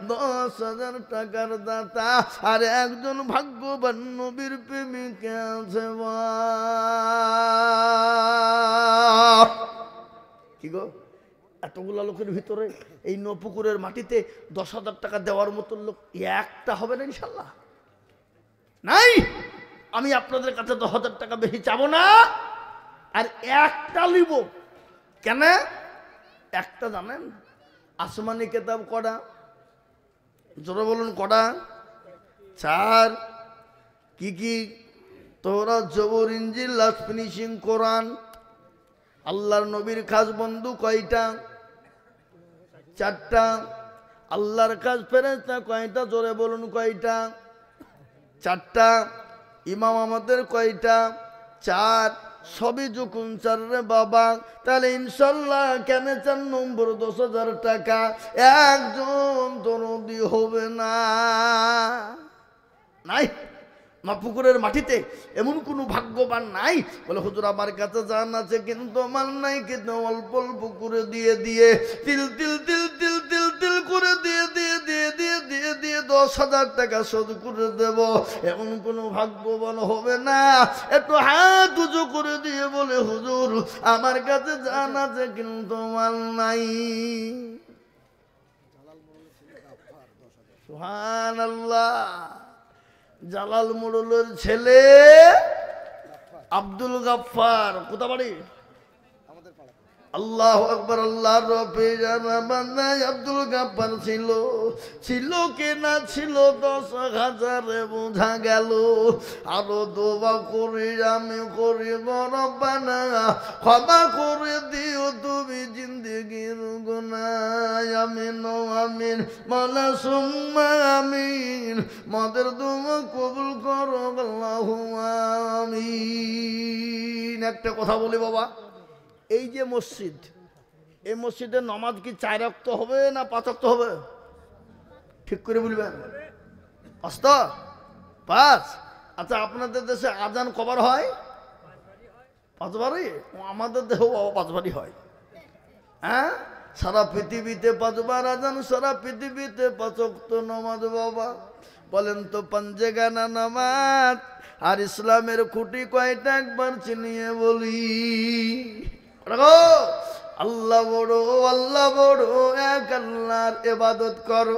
10,000 টাকার দাতা আর একজন ভাগ্যবান নবীর প্রেমিক আছে কি গো? এতগুলা লোকের ভিতরে এই নপুকুরের মাটিতে 10,000 টাকা দেওয়ার মতো লোক একটা হবে না ইনশাল্লাহ? নাই। আমি আপনাদের কাছে 10,000 টাকা বেশি চাবো না, আর একটা লিব কেন? একটা জানেন? আসমানি কিতাব কটা? জোরে বলুন কটা? 4। কি কি? তওরাত, জবুর, ইনজিল, লাস্ট ফিনিশিং কোরআন। আল্লাহর নবীর খাস বন্ধু কয়টা? 4টা। আল্লাহর খাস ফেরেশতা কয়টা? জোরে বলুন কয়টা? 4টা। ইমাম আমাদের কয়টা? 4। সবই যখন 4 রে বাবা, তাহলে ইনশাল্লাহ কেন 4 নম্বর 10,000 টাকা? একজন দরদি হবে না? নাই মা পুকুরের মাটিতে এমন কোনো ভাগ্যবান নাই বলে হুজুর আমার কাছে জান আছে কিন্তু আমার নাই, কিন্তু অল্প অল্প করে দিয়ে দিয়ে তিল তিল তিল তিল তিল তিল করে দিয়ে দিয়ে দিয়ে দিয়ে দিয়ে দিয়ে 10,000 টাকা শোধ করে দেব, এমন কোনো ভাগ্যবান হবে না। একটু হাত উঁচু করে দিয়ে বলে হুজুর আমার কাছে জান আছে কিন্তু আমার নাই। সুবহানাল্লাহ। জালাল মোড়লের ছেলে আব্দুল গাফফার, কোথা বাড়ি? আল্লাহু আকবার। আল্লাহর রবে জানা বান্দা আব্দুল গাফফার ছিল। ছিল কি না ছিল 10,000 বোঝা গেল। আরো দোয়া করি আমি করি রব্বানা ক্ষমা করে দিও তুমি জিন্দেগির গুনাহ। আমিন আমিন মাওলা সুম্মা আমিন। মাদের দোয়া কবুল করো আল্লাহুম্মা আমিন। একটা কথা বলি বাবা, এই যে মসজিদ, এই মসজিদের নামাজ কি 4 ওয়াক্ত হবে না 5 ওয়াক্ত হবে? ঠিক করে বলবেন। 5। আচ্ছা আপনাদের দেশে আজান কবার হয়? 5 বারই। আমাদের দেশেও 5 বারই হয়। হ্যাঁ, সারা পৃথিবীতে 5 বার আজান, সারা পৃথিবীতে 5 ওয়াক্ত নামাজ। বাবা বলেন তো পাঞ্জেগানা নামাজ আর ইসলামের খুঁটি কয়টা একবার চিনিয়ে বলি। আল্লাহ বড়, আল্লাহ বড়, এক আল্লাহর ইবাদত করো।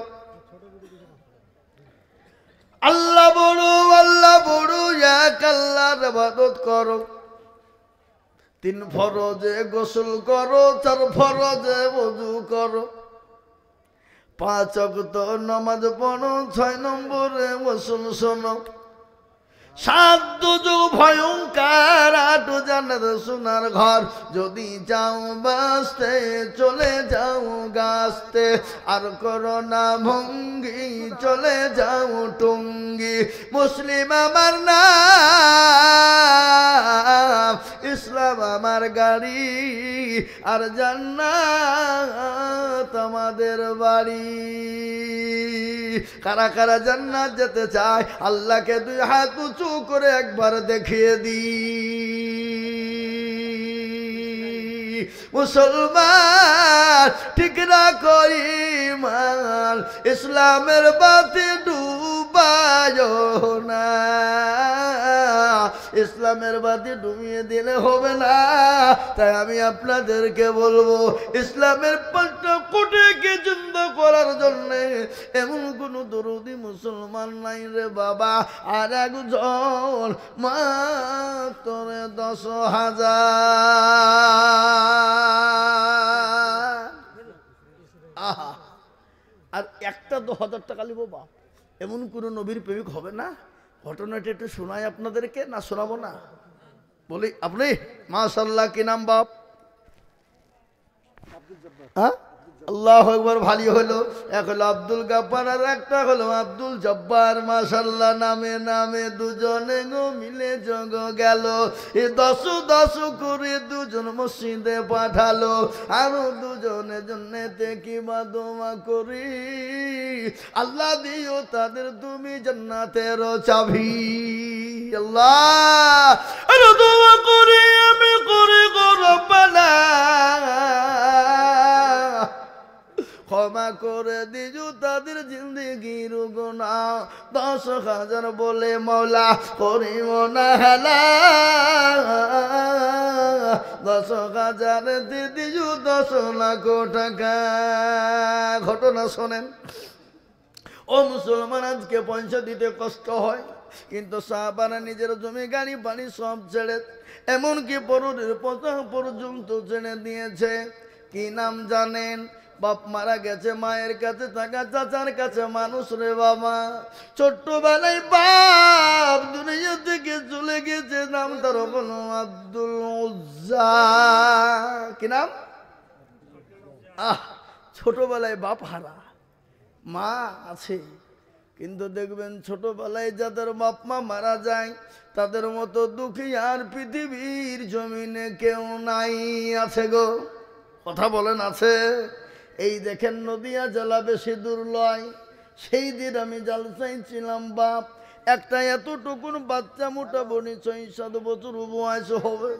আল্লাহ বড়, আল্লাহ বড়, এক আল্লাহর ইবাদত করো। 3 ফরজে গোসল করো, 4 ফরজে ওযু করো, 5 ওয়াক্ত নামাজ পড়ো, 6 নম্বরে গোসল শোনো। 7 দুজক ভয়ঙ্কর, 8 জান্নাত সোনার ঘর। যদি যাও বাঁচতে চলে যাও গাছতে, আর করো না ভঙ্গি চলে যাও টঙ্গি। মুসলিম আমার নাম, ইসলাম আমার গাড়ি, আর জান্নাত আমাদের বাড়ি। কারা কারা জান্নাত যেতে চায় আল্লাহকে 2 হাত উঁচু করে একবার দেখিয়ে দি। মুসলমান ঠিক রাখো ঈমান, ইসলামের বাতি ডুবায় না। ইসলামের বাতি ডুবিয়ে দিলে হবে না। তাই আমি আপনাদেরকে বলবো ইসলামের 5টা কোটিকে জিন্দা করার জন্য এমন কোন দরদি মুসলমান নাই রে বাবা। আর একজন মাত্র 10,000। আহা, আর একটা 10,000 টাকা লিব বা এমন কোন নবীর প্রেমিক হবে না? ঘটনাটা একটু শোনাই আপনাদেরকে, না শোনাবো না? বলি আপনি মাশাআল্লাহ কি নাম বাপ? হ্যাঁ, আল্লাহু আকবার। ভালো হলো। এক হলো আব্দুল গাফফার আর একটা হলো আব্দুল জব্বার। মাশাআল্লাহ, নামে নামে দুজনে গো মিলে জগ গেল। এ 10 করে 2জন মসজিদে পাঠালো, আরো 2জনের জন্নেতে কি বা দোয়া করি। আল্লাহ দিও তাদের তুমি জান্নাতের চাবি। আল্লাহ আরো দোয়া করি আমি করি গো রব্বানা, ক্ষমা করে দিজু তাদের জিন্দেগির গুনাহ। 10,000 বলে মওলা করিব না হেলা, 10,000 দিয়ে দিজু 10 লাখ টাকা। ঘটনা শোনেন। ও মুসলমান, আজকে পয়সা দিতে কষ্ট হয়, কিন্তু সাহাবারা নিজের জমি গাড়ি বাড়ি সব ছেড়ে, এমনকি পরের পচা পর্যন্ত ছেড়ে দিয়েছে। কি নাম জানেন? বাপ মারা গেছে, মায়ের কাছে থাকা, চাচার কাছে মানুষ রে বাবা। ছোট্টবেলায় বাপ দুনিয়া থেকে চলে গেছে, নাম তার হলো আব্দুল উজ্জা। কি নাম? ছোটবেলায় বাপ হারা, মা আছে, কিন্তু দেখবেন ছোটবেলায় যাদের বাপ মা মারা যায় তাদের মতো দুঃখী আর পৃথিবীর জমিনে কেউ নাই। আছে গো, কথা বলেন আছে? এই দেখেন নদিয়া জেলা বেশি দূর লয়। সেই দিন আমি জালসায় ছিলাম, বাপ একটা এতটুকুন বাচ্চা, মোটামুটি 6-7 বছর বয়স হবে,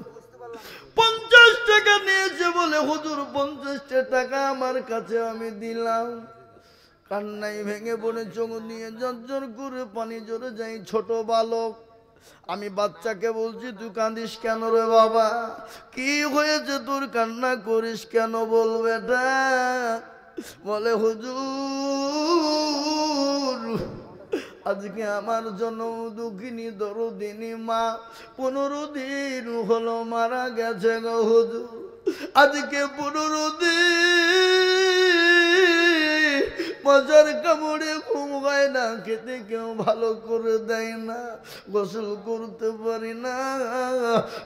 50 টাকা নিয়েছে বলে হুজুর 50 টাকা আমার কাছে আমি দিলাম। কান্নাই ভেঙে পড়ে চোখ নিয়ে ঝরঝর করে পানি জোরে যাই। ছোট বালক, আমি বাচ্চাকে বলছি তুই কাঁদিস কেন রে বাবা? কি হয়েছে তোর, কান্না করিস কেন? বলবে এটা বলে হুজুর আজকে আমার জন্য দুঃখিনী দরদিনী মা 15 দিন হলো মারা গেছে গো হুজুর। আজকে 15 দিন মজার কামড়ে ঘুম হয় না, খেতে কেউ ভালো করে দেয় না, গোসল করতে পারি না।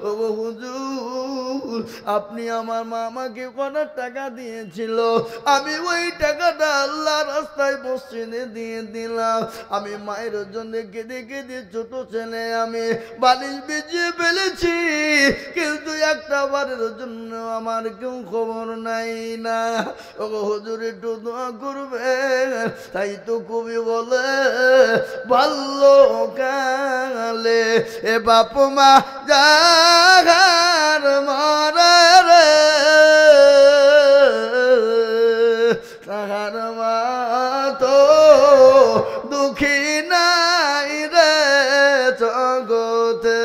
ও হুজুর আপনি আমার মামাকে কটা টাকা দিয়েছিল, আমি ওই টাকাটা আল্লাহ রাস্তায় মসজিদে দিয়ে দিলাম। আমি মায়ের জন্য কেঁদে কেঁদে ছোট ছেলে আমি বালিশ বিছিয়ে ফেলেছি, কিন্তু একটা বারের জন্য আমার কেউ খবর নাই না। ও হুজুর একটু দোয়া করবে। তাই তো কবি বলে বাল্যকালে এ বাপ মা যাহার মারা রে তাহার মা তো দুঃখী নাই রে জগতে।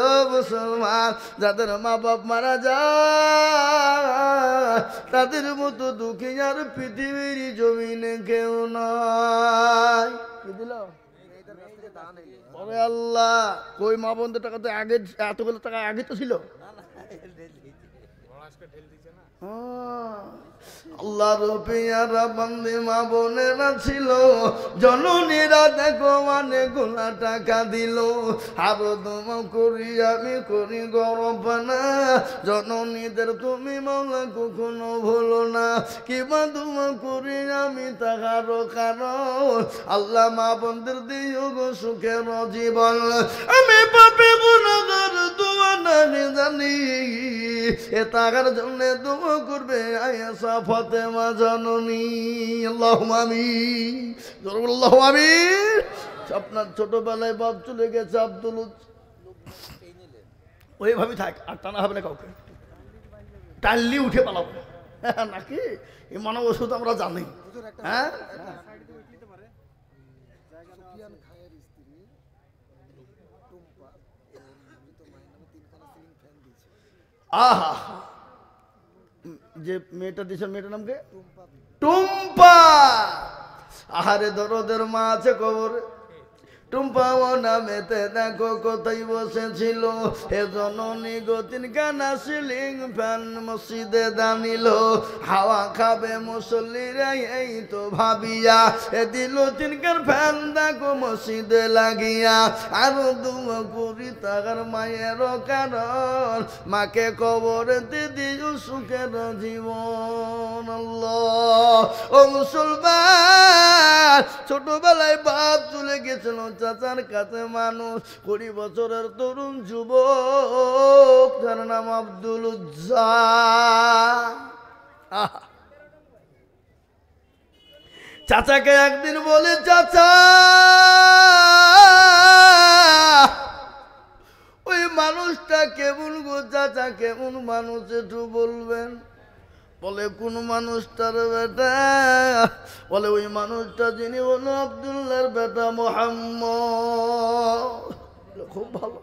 ও মুসলমান, যাদের মা বাপ মারা যায় তাদের মতো দুঃখী আর পৃথিবীর জমিনে কেউ নয়। কি দিল আল্লাহ? কই মা বোনদের টাকা তো আগে, এতগুলো টাকা আগে তো ছিল। আল্লাহর পেয়ারা বান্দে মা বোনেরা ছিল, জননীরা দেখো মানে গোলা টাকা দিল। আরো দমা করি আমি করি গরব না, জননীদের তুমি মাওলা কখনো ভুলো না। কিবা দোয়া করি আমি তাহার কারণ আল্লাহ মা বোনদের দিও গো সুখের জীবন। আমি পাপে গুনাহগার দোয়া না জানি, এ তাহার জন্য দোয়া করবে আয়েশা ফাতেমা জননী। আল্লাহুম্মা আমিন, আল্লাহুম্মা আমিন। আপনার ছোটবেলায় বাপ চলে গেছে আব্দুল, ওইভাবে থাক, আর টানা হবে না কাউকে, টানলি উঠে পালাবো নাকি? এই মানব ওষুধ আমরা জানি। হ্যাঁ, আহা, যে মেয়েটা দিয়েছেন মেয়েটার নাম কে? টুম্পা। আহারে দরদের মা আছে কবরে, টুম্পা ও নামেতে দেখো কোথায় বসেছিল। হে জননী গো তিনখানা সিলিং ফ্যান মসজিদে দানিল, হাওয়া খাবে মুসল্লিরা এই তো ভাবিয়া এ দিল তিনখান ফ্যান দেখো মসজিদে লাগিয়া। আরো দুয়া করি তার মায়ের কারণ মাকে কবরেতে দিও সুখের জীবন। আল্লাহ ও মুসলমান, ছোটবেলায় বাপ চলে গেছিল চাচার কাছে মানুষ, 20 বছরের তরুণ যুবক যার নাম আব্দুল উজ্জা। চাচাকে একদিন বলে, চাচা ওই মানুষটা কেমন গো চাচা, কেমন মানুষ একটু বলবেন? বলে কোন মানুষটার বেটা? বলে ওই মানুষটা যিনি হলো আব্দুল্লাহর বেটা মোহাম্মদ। খুব ভালো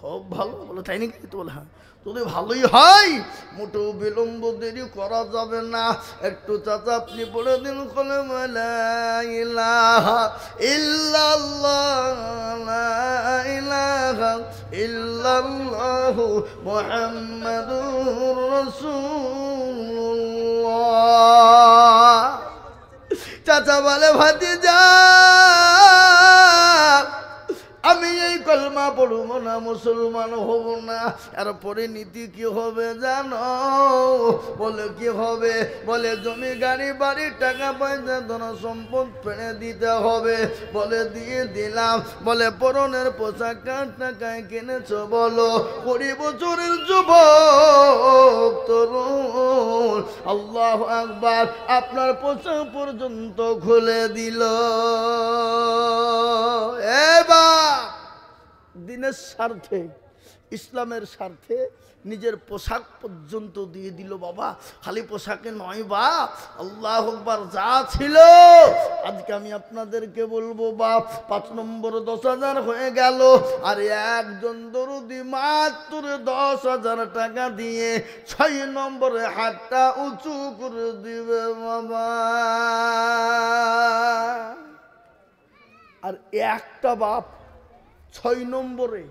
খুব ভালো। বলে তাই নাকি? তো বলে হ্যাঁ, যদি ভালোই হয় মোটেও বিলম্ব দেরি করা যাবে না। একটু চাচা আপনি পড়ে দিন কলেমা লা ইলাহা ইল্লাল্লাহ লা ইলাহা ইল্লাল্লাহু মুহাম্মাদুর রাসূলুল্লাহ। চাচা বলে ভাতিজা আমি এই কলমা পড়ব না, মুসলমান হব না। এরপরে নীতি কি হবে জানো? বলে কি হবে? বলে জমি গাড়ি বাড়ি টাকা পয়সা ধন সম্পদ ফেলে দিতে হবে। বলে দিয়ে দিলাম। বলে পরনের পোশাক কার টাকায় কিনেছো বলো? 20 বছরের যুবক তরুণ, আল্লাহু আকবার, আপনার পোশাক পর্যন্ত খুলে দিল। এবার দিনের স্বার্থে, ইসলামের স্বার্থে নিজের পোশাক পর্যন্ত দিয়ে দিল। বাবা খালি পোশাকে নয় বাপ, আল্লাহু আকবার, যা ছিল আজকে আমি আপনাদেরকে বলবো বাপ। 5 নম্বর 10,000 হয়ে গেল। আর একজন দরদি মাত্র 10,000 টাকা দিয়ে 6 নম্বরে হাতটা উঁচু করে দিবে বাবা। আর একটা বাপ 6 নম্বরে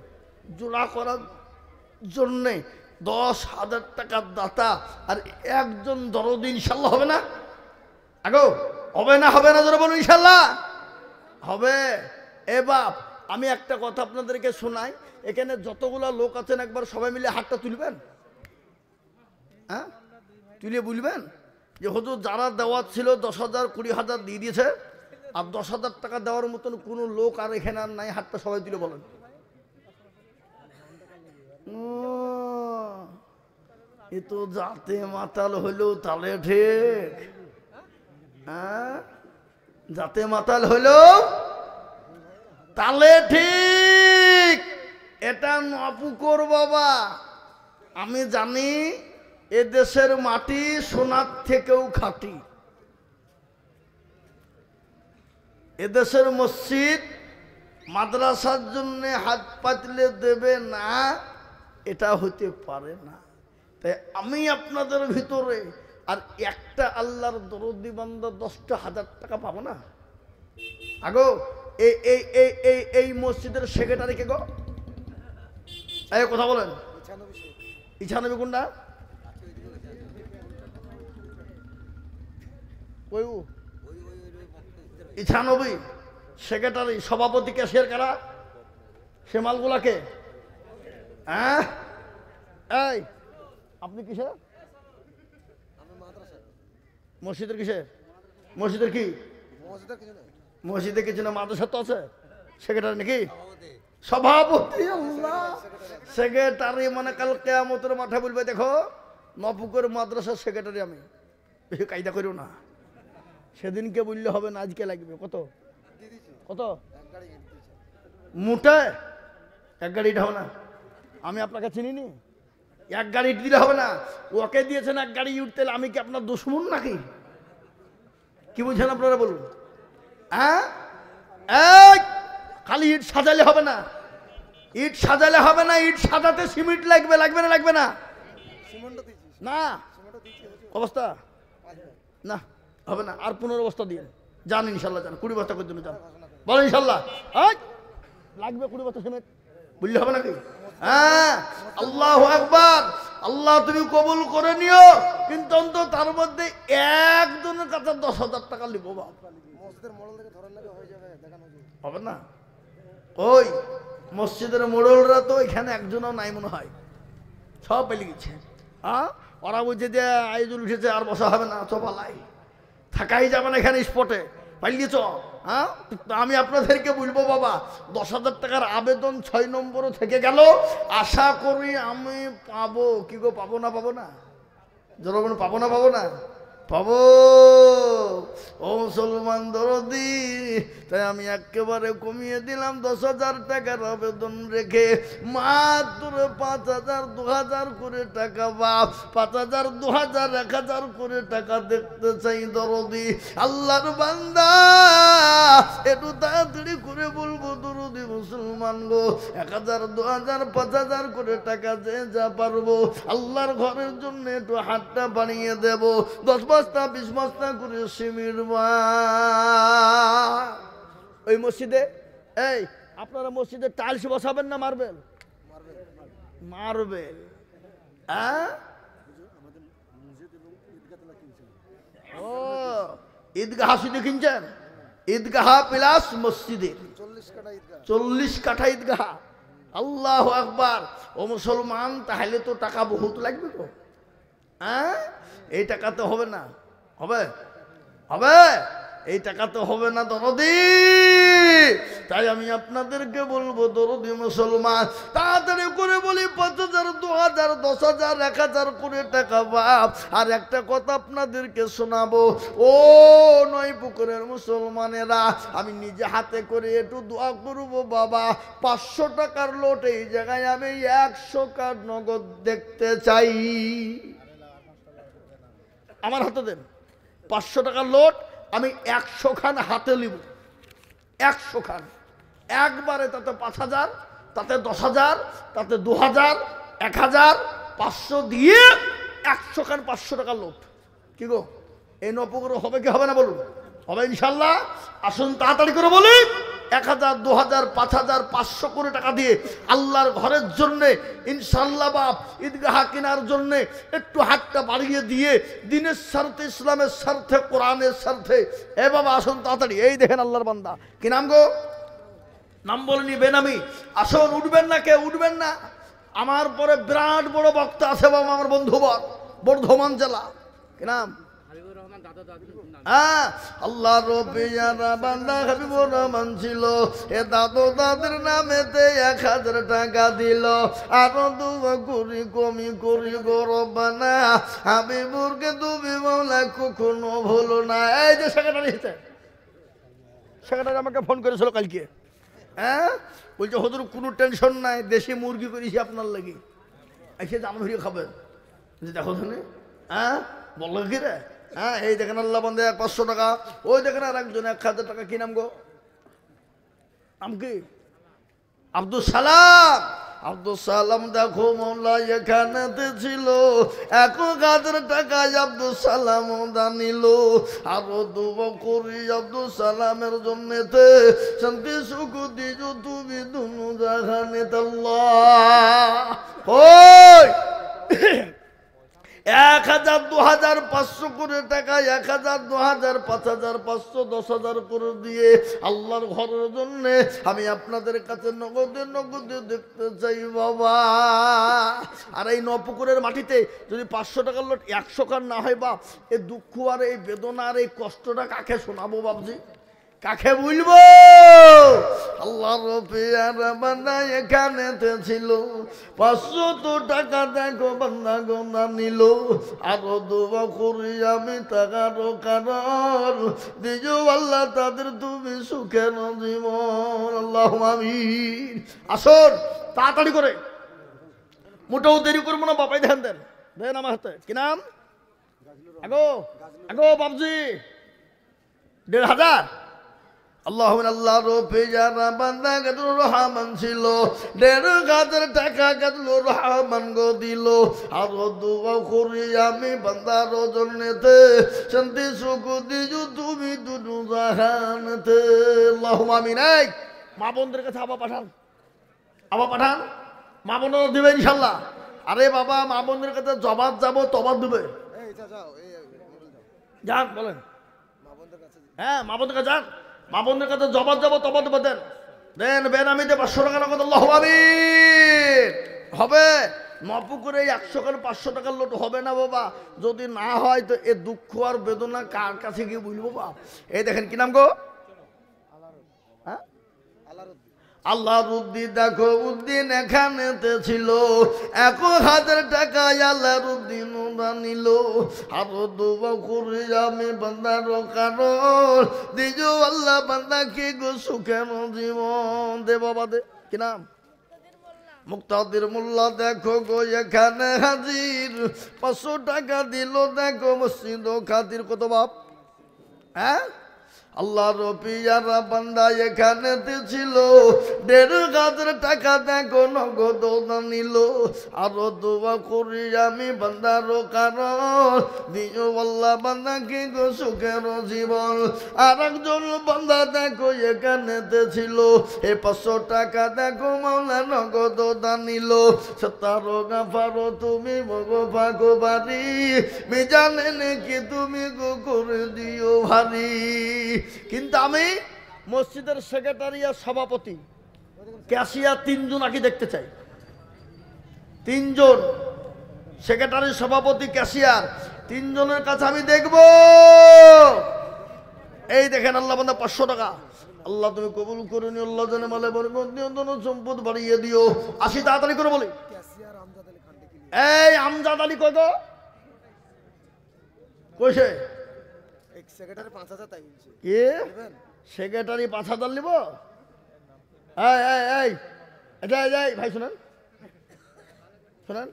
জোড়া করার জন্যে 10,000 টাকার দাতা। আর একজন দরদি ইনশাল্লাহ হবে না? আগো হবে না? হবে না? জোরে বলুন ইনশাল্লাহ হবে। এ বাপ আমি একটা কথা আপনাদেরকে শোনাই। এখানে যতগুলা লোক আছেন একবার সবাই মিলে হাতটা তুলবেন। হ্যাঁ, তুলে বলবেন যে হুজুর যারা দেওয়ার ছিল 10,000 20,000 দিয়ে দিয়েছে, আর 10,000 টাকা দেওয়ার মতন কোনো লোক আর এখানে আর নাই। হাতটা সবাই তুলে বলেন। এ তো যাতে মাতাল হইলো তালে ঠিক। হ্যাঁ, যাতে মাতাল হইলো তালে ঠিক। এটা নপুকর বাবা। আমি জানি এ দেশের মাটি সোনার থেকেও খাঁটি। এদেশের মসজিদ মাদ্রাসার জন্য হাত পাতলে দেবে না, এটা হতে পারে না। তাই আমি আপনাদের ভিতরে আর একটা আল্লাহর দরদি বান্দা 10,000 টাকা পাবো না? আগো এই এই এই এই এই মসজিদের সেক্রেটারি কে গো? এই কথা বলেন। 95 কোনটা? ওই 95 সেক্রেটারি। সভাপতি ক্যাশিয়ার কারা? সে মালগুলাকে। হ্যাঁ, এই আপনি কিসে? মসজিদের কিসে? মসজিদের কি? মসজিদে কিছু না, মাদ্রাসা তো আছে। সেক্রেটারি নাকি? সভাপতি। আল্লাহ, সেক্রেটারি মানে কাল কিয়ামতের মাঠে বলবে দেখো নপুকের মাদ্রাসার সেক্রেটারি আমি। বেশি কায়দা করিও না। সেদিনকে বললে হবে না, আজকে লাগবে। কত কত? মোটে 1 গাড়ি ইট হবে না। আমি আপনাকে চিনিনি। 1 গাড়ি ইট দিলে হবে না। ওকে দিয়েছেন 1 গাড়ি ইট, তেলে আমি কি আপনার দুশমন নাকি? কি বুঝছেন আপনারা বলুন? হ্যাঁ, খালি ইট সাজালে হবে না। ইট সাজালে হবে না। ইট সাজাতে সিমেন্ট লাগবে। লাগবে না? লাগবে না? না অবস্থা না হবে না। আর 15 বস্তা দিয়ে যান ইনশাল্লাহ। যান 20 বস্তা করে দিন। যান বলো ইনশাল্লাহ। লাগবে 20 বস্তা সিমেন্ট। বুঝলে হবে নাকি? হ্যাঁ, আল্লাহু আকবার। আল্লাহ তুমি কবুল করে নিও। কিন্তু অন্তত তার মধ্যে একজনের কাছে 10,000 টাকা লিখবো। হবে না? ওই মসজিদের মোড়লরা তো এখানে একজনও নাই মনে হয়, সব পেলে গেছে। হ্যাঁ, ওরা বলছে যে আইজুল উঠেছে আর বসা হবে না, চপালাই থাকাই যাবে না এখানে স্পটে, পালিয়েছ। হ্যাঁ, আমি আপনাদেরকে বলবো বাবা 10,000 টাকার আবেদন 6 নম্বরও থেকে গেল। আশা করি আমি পাবো। কি গো, পাবো না? পাবো না? জনগণ পাবো না? পাবো না? পাবো। ও মুসলমান দরদি, তাই আমি একেবারে কমিয়ে দিলাম 10,000 টাকার আবেদন রেখে মাত্র 5,000 2,000 করে টাকা। বাপ 5,000 2,000 1,000 করে টাকা দেখতে চাই দরদি। আল্লাহর বান্দা একটু তাড়াতাড়ি করে বলবো দরুদ দরদি মুসলমান গো, 1000 2000 5000 করে টাকা যে যা পারবো আল্লাহর ঘরের জন্য একটু হাতটা বানিয়ে দেব। 10 বস্তা 20 বস্তা করে সিমেন্ট ওই মসজিদে। এই আপনারা মসজিদে টাইলস বসাবেন না মার্বেল? মার্বেল। হ্যাঁ, ও ঈদগাহ শুধু কিনছেন? ঈদগাহ প্লাস মসজিদে 40 কাঠা ঈদগাহ। আল্লাহু আকবার। ও মুসলমান, তাহলে তো টাকা বহুত লাগবে গো। হ্যাঁ, এই টাকা তো হবে না। হবে? হবে? এই টাকা তো হবে না দরদি। তাই আমি আপনাদেরকে বলবো দরদি মুসলমান, তাড়াতাড়ি করে বলি 5000 2000 10000 1000 করে টাকা বাপ। আর একটা কথা আপনাদেরকে শোনাবো, ও 9 পুকুরের মুসলমানেরা, আমি নিজে হাতে করে একটু দোয়া করবো বাবা। 500 টাকার লোট এই জায়গায় আমি 100 কার্ড নগদ দেখতে চাই। আমার হাতে দেন 500 টাকার লোট, আমি 100 খান হাতে নিব। 100 খান একবারে, তাতে 5000, তাতে 10000, তাতে 2000, 1000, 500 দিয়ে 100 খান 500 টাকার লোট। কি গো, এই নপুকুরে হবে কি হবে না বলুন? হবে ইনশাল্লাহ। আসুন তাড়াতাড়ি করে বলি, 1000 2000 5000 500 করে টাকা দিয়ে আল্লাহর ঘরের জন্যে ইনশাল্লাহ বাপ ঈদগাহ কেনার জন্যে একটু হাতটা বাড়িয়ে দিয়ে দিনের স্বার্থে, ইসলামের স্বার্থে, কোরআনের স্বার্থে। এ বাবা আসুন তাড়াতাড়ি। এই দেখেন আল্লাহর বান্দা, কি নাম গো? নাম বলিনি, বেনামি। আসুন, উঠবেন না, কে উঠবেন না। আমার পরে বিরাট বড় বক্তা আছে বাবা, আমার বন্ধুবর, বর্ধমান জেলা। কি নাম? আল্লাহ রবিয়ারা বান্দা হাবিবুর রহমান ছিল। এ দাদু দাদের নামেতে 1000 টাকা দিল। আরো দুয়া করি কমি করি গো রব্বানা, হাবিবুরকে তুমি মৌলা কখনো ভুলো না। এই যে সেক্রেটারি হয়েছে, সেক্রেটারি আমাকে ফোন করেছিল কালকে। হ্যাঁ, বলছে হুজুর কোনো টেনশন নাই, দেশি মুরগি করেছি আপনার লাগি, এসে জাম ধরিয়ে খাবেন। দেখো ধরে, হ্যাঁ বললো কি রে? হ্যাঁ, এই দেখেন আল্লাহ বন্ধে 500 টাকা। ওই দেখেন আর একজন 1000 টাকা। কি নাম গো? নাম কি? আব্দুল সালাম। আব্দুল সালাম দেখো মোল্লা এখানেতে ছিল, 1000 টাকা আব্দুল সালাম দানিল। আরো দুবা করি আব্দুল সালামের জন্যতে, শান্তি সুখ দিজ তুমি দুনু জাহানে আল্লাহ। ওই 1000 2000 500 করে টাকা, 1000 2000 5000 500 10000 করে দিয়ে আল্লাহর ঘরের জন্য আমি আপনাদের কাছে নগদে নগদে দেখতে চাই বাবা। আর এই নপুকুরের মাটিতে যদি 500 টাকার লোট 100 খান না হয় বাপ, এই দুঃখ আর এই বেদনা আর এই কষ্টটা কাকে শোনাবো বাপজি? কাকে বলবো? আল্লাহ রবিয়ার বান্দা এখানেতে ছিল, 500 টাকা দেখো বান্দা গোনা নিল। আরো দুবা করি আমি টাকারও কারণ দিজ আল্লাহ, তাদের তুমি সুখের জীবন। আল্লাহ আমিন। আসুন তাড়াতাড়ি করে, মোটেও দেরি করবো না বাপাই। ধ্যান দেন, দেন আমার হাতে। কি নাম? আগো আগো বাবজি, 1500। আল্লাহ আল্লাহ রবিয়ারা বান্দা গাদুর রহমান ছিল, 1500 টাকা গাদুর রহমান গো দিল। আরো দুয়া করি আমি বান্দার জন্যতে, শান্তি সুখ দিজু তুমি দুনু জাহানেতে। আল্লাহুম্মা আমিন। এই মা বোনদের কাছে আবার পাঠান, আবার পাঠান। মা বোনরা দিবে ইনশাল্লাহ। আরে বাবা, মা বোনদের কাছে জবাব যাবো, তবাব দেবে। যান বলেন। হ্যাঁ, মা বোনদের কাছে যান, মা বোনদের কাছে জবাব যাবো, তবাব দেবে। দেন দেন বেনামিতে 500 টাকা নগদ। আল্লাহু আমিন। হবে নপুকুরে 100 খান 500 টাকার লোট হবে না বাবা। যদি না হয় তো এ দুঃখ আর বেদনা কার কাছে গিয়ে বুঝবো বাবা? এই দেখেন কি নাম গো? হ্যাঁ, আল্লাহ উদ্দিন। দেখো উদ্দিন এখানেতে ছিল, 1000 টাকা আল্লাহ উদ্দিন নিল। আরো দুবা করি আমি বান্দার কারণ দিজ আল্লাহ, বান্দা কি গো সুখের জীবন দে বাবা দে। কি নাম? মুক্তাদির মোল্লা। দেখো গো এখানে হাজির, 500 টাকা দিল। দেখো মসজিদ খাতির কত বাপ। হ্যাঁ, আল্লাহর পিয়ারা বান্দা এখানেতে ছিল, 1,500 টাকা দেখো নগদ নিল। আরো দোয়া করি আমি বান্দার কারণ, দিও আল্লাহ বান্দাকে গো সুখের জীবন। আর একজন বান্দা দেখো এখানেতে ছিল, 500 টাকা দেখো মাওলা নগদ নিল। সতারো গাফারো তুমি মগো ভাগো বাড়ি, মিজানে নাকি তুমি গো করে দিও ভারী। কিন্তু আমি মসজিদের সেক্রেটারি আর সভাপতি, ক্যাশিয়ার 3 জন আগে দেখতে চাই। 3 জন সেক্রেটারি, সভাপতি, ক্যাশিয়ার, 3 জনের কাছে আমি দেখব। এই দেখেন আল্লাহ বান্দা 500 টাকা। আল্লাহ তুমি কবুল করে নিও, আল্লাহ জানে মালে বরকত দিও, ধন সম্পদ বাড়িয়ে দিও। আসি তাড়াতাড়ি করে বলি। এই আমজাদ আলী কই গো? কইছে সেক্রেটারি 5,000 তাই বলছে। কি সেক্রেটারি 5,000 নিব? এই এই এই এটা এই ভাই শুনেন, শুনেন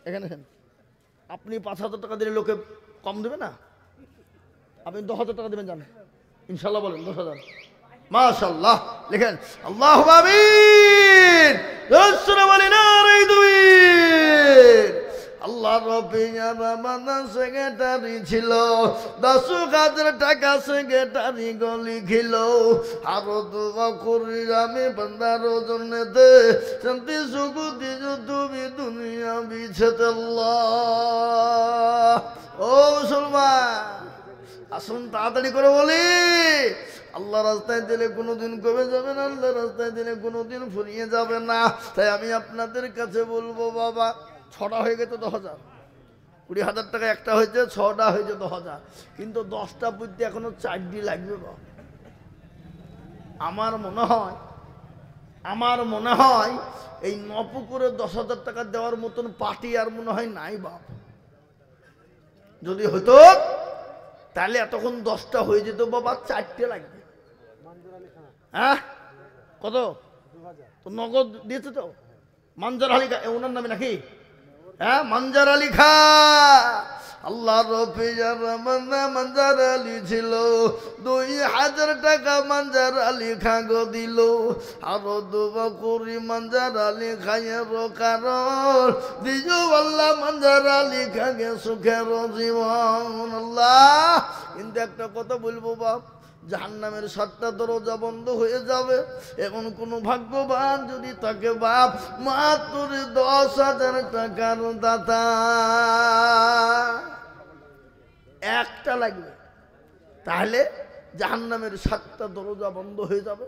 এখানে শুনেন। আপনি 5,000 টাকা দিলে লোকে কম দেবে না? আপনি 10,000 টাকা দেবেন, জান ইনশাল্লাহ বলেন 10,000। মাশাআল্লাহ লিখেন আল্লাহু আমিন। রাসূল বলেন আরে দুই আল্লাহ রবিয়ারা বান্দা সেক্রেটারি ছিল, 10,000 টাকা সেক্রেটারি গলি খিল। আরো দোয়া করি আমি বান্দার জন্য দে, শান্তি সুখ দিও তুমি দুনিয়া বিছেতে আল্লাহ। ও মুসলমান আসুন তাড়াতাড়ি করে বলি। আল্লাহ রাস্তায় দিলে কোনোদিন কমে যাবে না, আল্লাহ রাস্তায় দিলে কোনোদিন ফুরিয়ে যাবে না। তাই আমি আপনাদের কাছে বলবো বাবা, 6টা হয়ে গেছে 10,000, 20,000 টাকা একটা হয়েছে, 6টা হয়েছে 10,000, কিন্তু 10টা বুঝতে এখনো 4টি লাগবে। আমার মনে হয় এই নপুকুরে 10,000 টাকা দেওয়ার মতন পার্টি আর মনে হয় নাই বাপ। যদি হতো তাহলে এতক্ষণ 10টা হয়ে যেত বাবা, 4টে লাগবে। হ্যাঁ কত? তো নগদ দিয়েছে তো মানজার আলী খা, ওনার নামে নাকি? হ্যাঁ মানজার আলী খা। আল্লাহ রফিজার মানজার আলী ছিল, 2,000 টাকা মানজার আলী খা গো দিল। আরো দোয়া করি মানজার আলী খায়ের কারণ, দিও আল্লাহ মানজার আলী খাগে সুখের জীবন। আল্লাহ কিন্তু একটা কথা বলবো বাপ, জাহান্নামের 7টা দরজা বন্ধ হয়ে যাবে। এখন কোন ভাগ্যবান যদি তাকে বাপ মাত্র 10,000 টাকার দাতা একটা লাগবে, তাহলে জাহান্নামের 7টা দরজা বন্ধ হয়ে যাবে।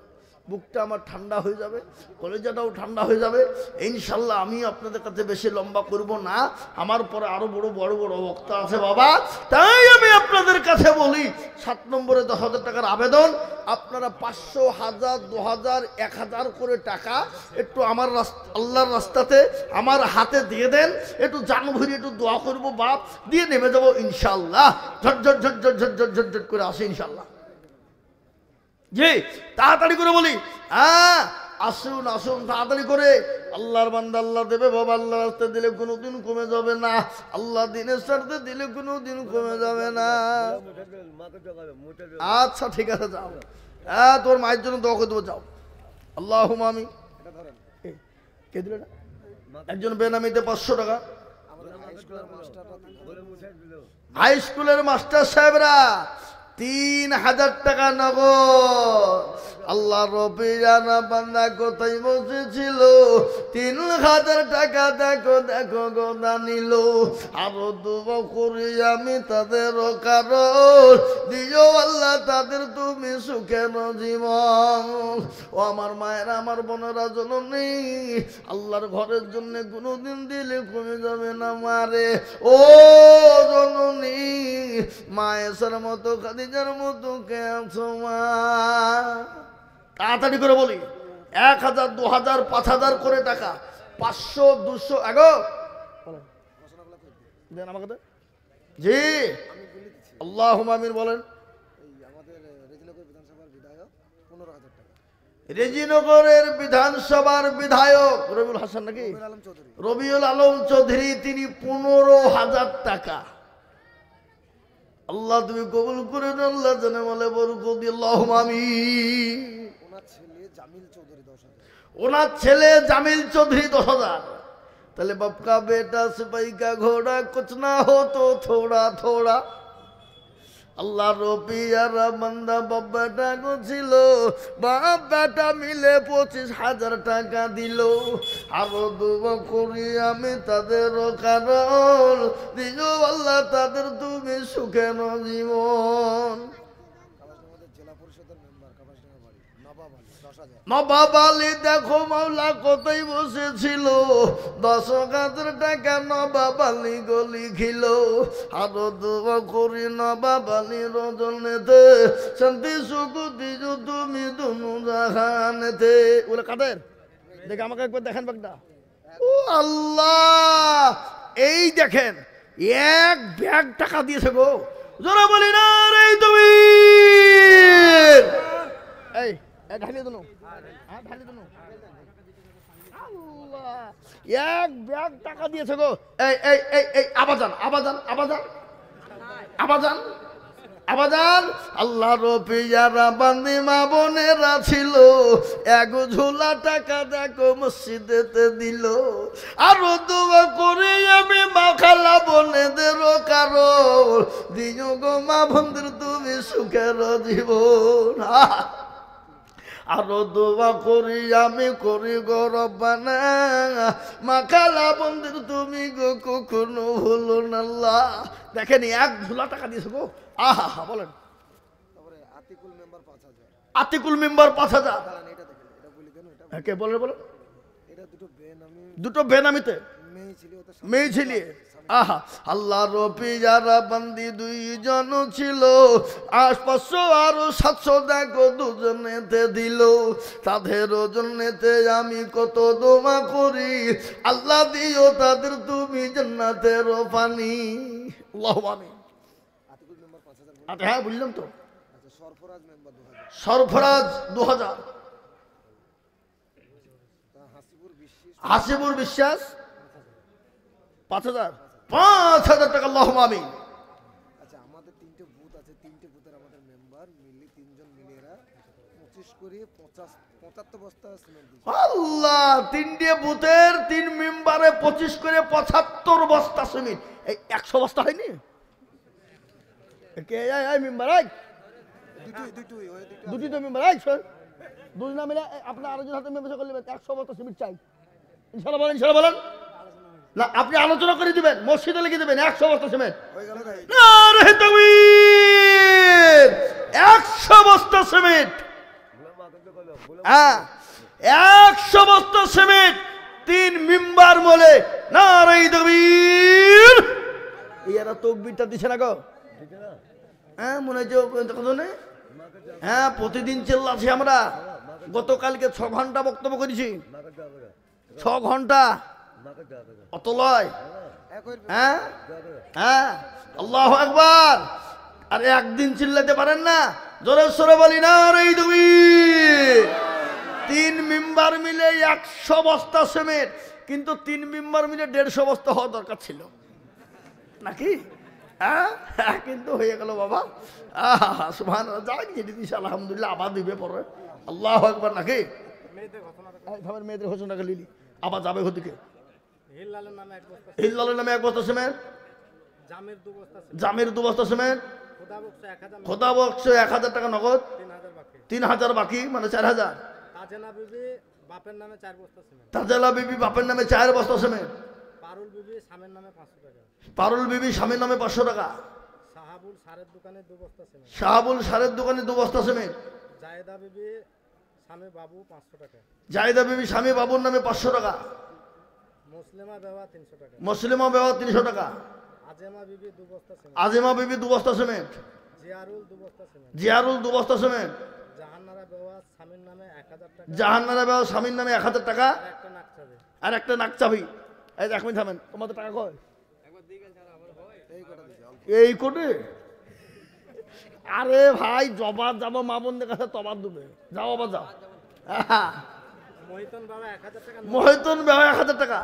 বুকটা আমার ঠান্ডা হয়ে যাবে, কলেজাটাও ঠান্ডা হয়ে যাবে ইনশাল্লাহ। আমি আপনাদের কাছে বেশি লম্বা করব না, আমার পরে আরো বড় বড় বড় বক্তা আছে বাবা। তাই আমি আপনাদের কাছে বলি, 7 নম্বরে 10,000 টাকার আবেদন। আপনারা 500, 1000, 2000, 1000 করে টাকা একটু আমার আল্লাহর রাস্তাতে আমার হাতে দিয়ে দেন। একটু জান ভরি একটু দোয়া করবো বাপ, দিয়ে নেমে যাবো ইনশাল্লাহ। ঝটঝট ঝটঝট ঝটঝট ঝটঝট করে আসে ইনশাল্লাহ। জি তাড়াতাড়ি করে বলি, হ্যাঁ আসুন আসুন তাড়াতাড়ি করে। আল্লাহর বান্দা আল্লাহ দেবে বাবা, আল্লাহ রাস্তায় দিলে কোনোদিন কমে যাবে না, আল্লাহ দিনের স্বার্থে দিলে কোনোদিন কমে যাবে না। আচ্ছা ঠিক আছে যাও, হ্যাঁ তোর মায়ের জন্য দোয়া করে দেবো, যাও। আল্লাহুম্মা আমিন। কে দিল না? একজন বেনামিতে 500 টাকা। হাই স্কুলের মাস্টার সাহেবরা 3,000 টাকা নগদ। আল্লাহ রবিরানা বান্দা কোথায় বসেছিল, 3,000 টাকা দেখো দেখো গোদা নিল। আরো দোয়া করি আমি তাদের কারণ, দিও আল্লাহ তাদের তুমি সুখের জীবন। ও আমার মায়েরা, আমার বোনেরা, জননী, আল্লাহর ঘরের জন্য কোনোদিন দিলে কমে যাবে না মারে। ও জননী, মায়ের মতো খাদিজার মতো কে আছো মা? তাড়াতাড়ি করে বলি, 1,000, 2,000, 5,000 করে টাকা, 500, 200 আগো দেন আমাকে। জি আল্লাহুম্মা আমিন বলেন। রেজিনগরের বিধানসভার বিধায়ক রবিউল হাসান নাকি রবিউল আলম চৌধুরী, তিনি 15,000 টাকা। আল্লাহ তুমি কবুল করে নাও, আল্লাহ জানে বলে বরকত দিয়ে আল্লাহুম্মা আমিন। ওনার ছেলে জামিল চৌধুরী 10,000। ওনার ছেলে জামিল চৌধুরী 10,000। তাহলে बाप का बेटा सिपाही का घोड़ा कुछ ना हो तो थोड़ा थोड़ा। আল্লাহ রবিয়ারা বান্দা বাপ বেটা ছিল, বাপ বেটা মিলে 25,000 টাকা দিল। আরো দোয়া করি আমি তাদের কারণ দিও আল্লাহ তাদের তুমি সুখের জীবন। আমাদের জেলা পরিষদের মেম্বার কাপাসডাঙ্গা বাড়ি নবাব আলী 10,000। নবাব আলী দেখো মাওলা কোথায় বসেছিল, 10,000 টাকা নবাব আলী গলি খিল। আরো দোয়া করি নবাব আলী রজনেতে শান্তি সুখ দিজো তুমি দুনু জাহানেতে। ওরা কাদের দেখে আমাকে একবার দেখেন বাগদা। ও আল্লাহ, এই দেখেন 1 ব্যাগ টাকা দিয়েছে গো, জোরে বলি না রে তুমি। এই ঢালিয়ে দিন, হ্যাঁ ঢালিয়ে দিন। আল্লাহ, 1 ব্যাগ টাকা দিয়েছে গো। এই এই এই এই আবাজান আবাজান আবাজান আবাজান আবাজান। আল্লাহ রবিয়ারা বান্দি মা বোনেরা ছিল, 1 ঝোলা টাকা দেখো মসজিদেতে দিল। আরো দোয়া করে আমি মা খালা বোনেদেরও কারো দিও গো মা বোনদের তুমি সুখের জীবন। আরো দোয়া করি আমি করি গো রব্বানা, মা খালা বোনদের তুমি গো কখনো ভুলো না আল্লাহ। দেখেন 1 ঝোলা টাকা দিয়েছে গো। আহা হা বলেন। তারপরে আতিকুল মেম্বার 5,000। আতিকুল মেম্বার 5,000। দাঁড়ান, এটা দেখেন, এটা বলি কেন, এটা কে বলে বলো? এটা দুটো বেনামি দুটো বেনামিতে মেয়ে ছিল, ওদের মেয়ে ছিলিয়ে। আহা আল্লাহ রবিয়ারা বান্দি 2 জন ছিল, 500 আরো 700 দেখো দুজনেতে দিল। তাদের জন্যতে আমি কত দোয়া করি, আল্লাহ দিও তাদের তুমি জান্নাতের পানি। আল্লাহুম্মা আমিন। আতিকুল মেম্বার 5,000 বলি। আচ্ছা হ্যাঁ বুঝলাম তো। আচ্ছা, সরফরাজ মেম্বার 2,000। সরফরাজ 2,000। হাসিবুর বিশ্বাস হাসিবুর বিশ্বাস 5,000। 5,000 টাকা আল্লাহুম্মা আমিন। আচ্ছা, আমাদের 3টে বুথ আছে, 3টে বুথের আমাদের মেম্বার মিলে 3 জন মিলে এরা 25 করে 75 বস্তা সিমেন্ট দিয়েছে। আল্লাহ, 3টে বুথের 3 মেম্বারে 25 করে 75 বস্তা সিমেন্ট। এই 100 বস্তা হয়নি? কে এই মেম্বার এই দুটোই ওই দুটো। দুটি তো মেম্বার এই শোন, দুই না মিলে আপনার আরেকজন হাতে মেম্বার করলে 100 বস্তা সিমেন্ট চাই। ইনশাআল্লাহ বলেন, ইনশাআল্লাহ বলেন। না আপনি আলোচনা করে দিবেন, মসজিদে লিখে দিবেন 100 বস্তা সিমেন্ট। হয়ে গেল ভাই। নারে তাকবীর, 100 বস্তা সিমেন্ট। হ্যাঁ 100 বস্তা সিমেন্ট 3 মেম্বার বলে নারে তাকবীর। এরা তাকবীরটা দিছে না গো? হ্যাঁ মনে হচ্ছে কথা নেই। হ্যাঁ প্রতিদিন চিল্লাছি আমরা। গতকালকে 6 ঘন্টা বক্তব্য করেছি, 6 ঘন্টা অত লয়। হ্যাঁ হ্যাঁ আল্লাহু আকবার। আর একদিন চিল্লাতে পারেন না? জোরে সোরে বলি না রে তুমি। 3 মেম্বার মিলে 100 বস্তা সিমেন্ট, কিন্তু 3 মেম্বার মিলে 150 বস্তা হওয়া দরকার ছিল নাকি? হ্যাঁ কিন্তু হয়ে গেল বাবা। আহা সুবহানাল্লাহ। যাই যেটি দিস আলহামদুলিল্লাহ, আবার দিবে পরে। আল্লাহু আকবার নাকি? মেয়েদের ঘোষণা লিলি আবার যাবে ওদিকে। হিল্লালের নামে 1 বস্তা সিমেন্ট, জামির 2 বস্তা সিমেন্ট, খোদা বক্স 1,000 টাকা নগদ, 3,000 বাকি মানে 4,000। তাজেলা বিবি বাপের নামে 4 বস্তা সিমেন্ট, তাজেলা বিবি বাপের নামে 4 বস্তা সিমেন্ট, পারুল বিবি স্বামীর নামে 500 টাকা, পারুল বিবি স্বামীর নামে 500 টাকা, সাহাবুল সারের দোকানে 2 বস্তা সিমেন্ট, শাহাবুল সারের দোকানে 2 বস্তা সিমেন্ট, জায়েদা বিবি স্বামী বাবু 500 টাকা, জায়েদা বিবি স্বামী বাবুর নামে 500 টাকা, মুসলিমা বেওয়া 300 টাকা, মুসলিমা বেওয়া 300 টাকা, আজিমা বিবি 2 বস্তা সিমেন্ট, আজিমা বিবি 2 বস্তা সিমেন্ট, জিয়ারুল 2 বস্তা সিমেন্ট, জিয়ারুল 2 বস্তা সিমেন্ট, জাহান্নারা বেওয়া স্বামীর নামে 1000 টাকা, জাহান্নারা বেওয়া স্বামীর নামে 1000 টাকা, আর একটা নাকচাবে। আর একটা নাক চাবি। এই 1 মিনিট থামেন, তোমাদের টাকা কয়? এই কোটে। আরে ভাই জবাব যাবো মা বোনদের কাছে, তবার দেবে। যাও আবার যাও। মহিতন বাবা 1000 টাকা মহিতন বাবা 1000 টাকা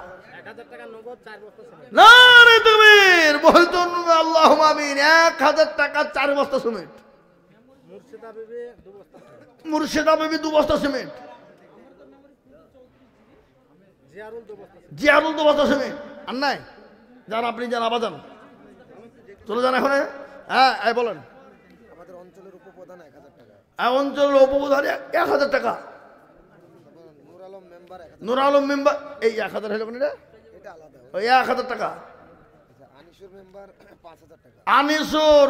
1000 টাকা নগদ 4 বস্তা সিমেন্ট। নারে তাকবীর, মহিতন আল্লাহুম্মা আমিন, 1000 টাকা 4 বস্তা সিমেন্ট। মুর্শিদা বিবি 2 বস্তা সিমেন্ট। মুর্শিদা বিবি 2 বস্তা সিমেন্ট। জিয়ারুল 2 বস্তা সিমেন্ট। জিয়ারুল 2 বস্তা সিমেন্ট। আর নাই? যান, আপনি যান, আবার যান, চলে যান এখন। হ্যাঁ, এই বলেন। আমাদের অঞ্চলের উপপ্রধান 1000 টাকা, এই অঞ্চলের উপপ্রধান 1000 টাকা। তারপর নূর আলম মেম্বার 1000, নূর আলম মেম্বার এই 1000 হলো কোন এটা? এটা আলাদা। ওই 1000 টাকা। আচ্ছা, আনিসুর মেম্বার 5000 টাকা। আনিসুর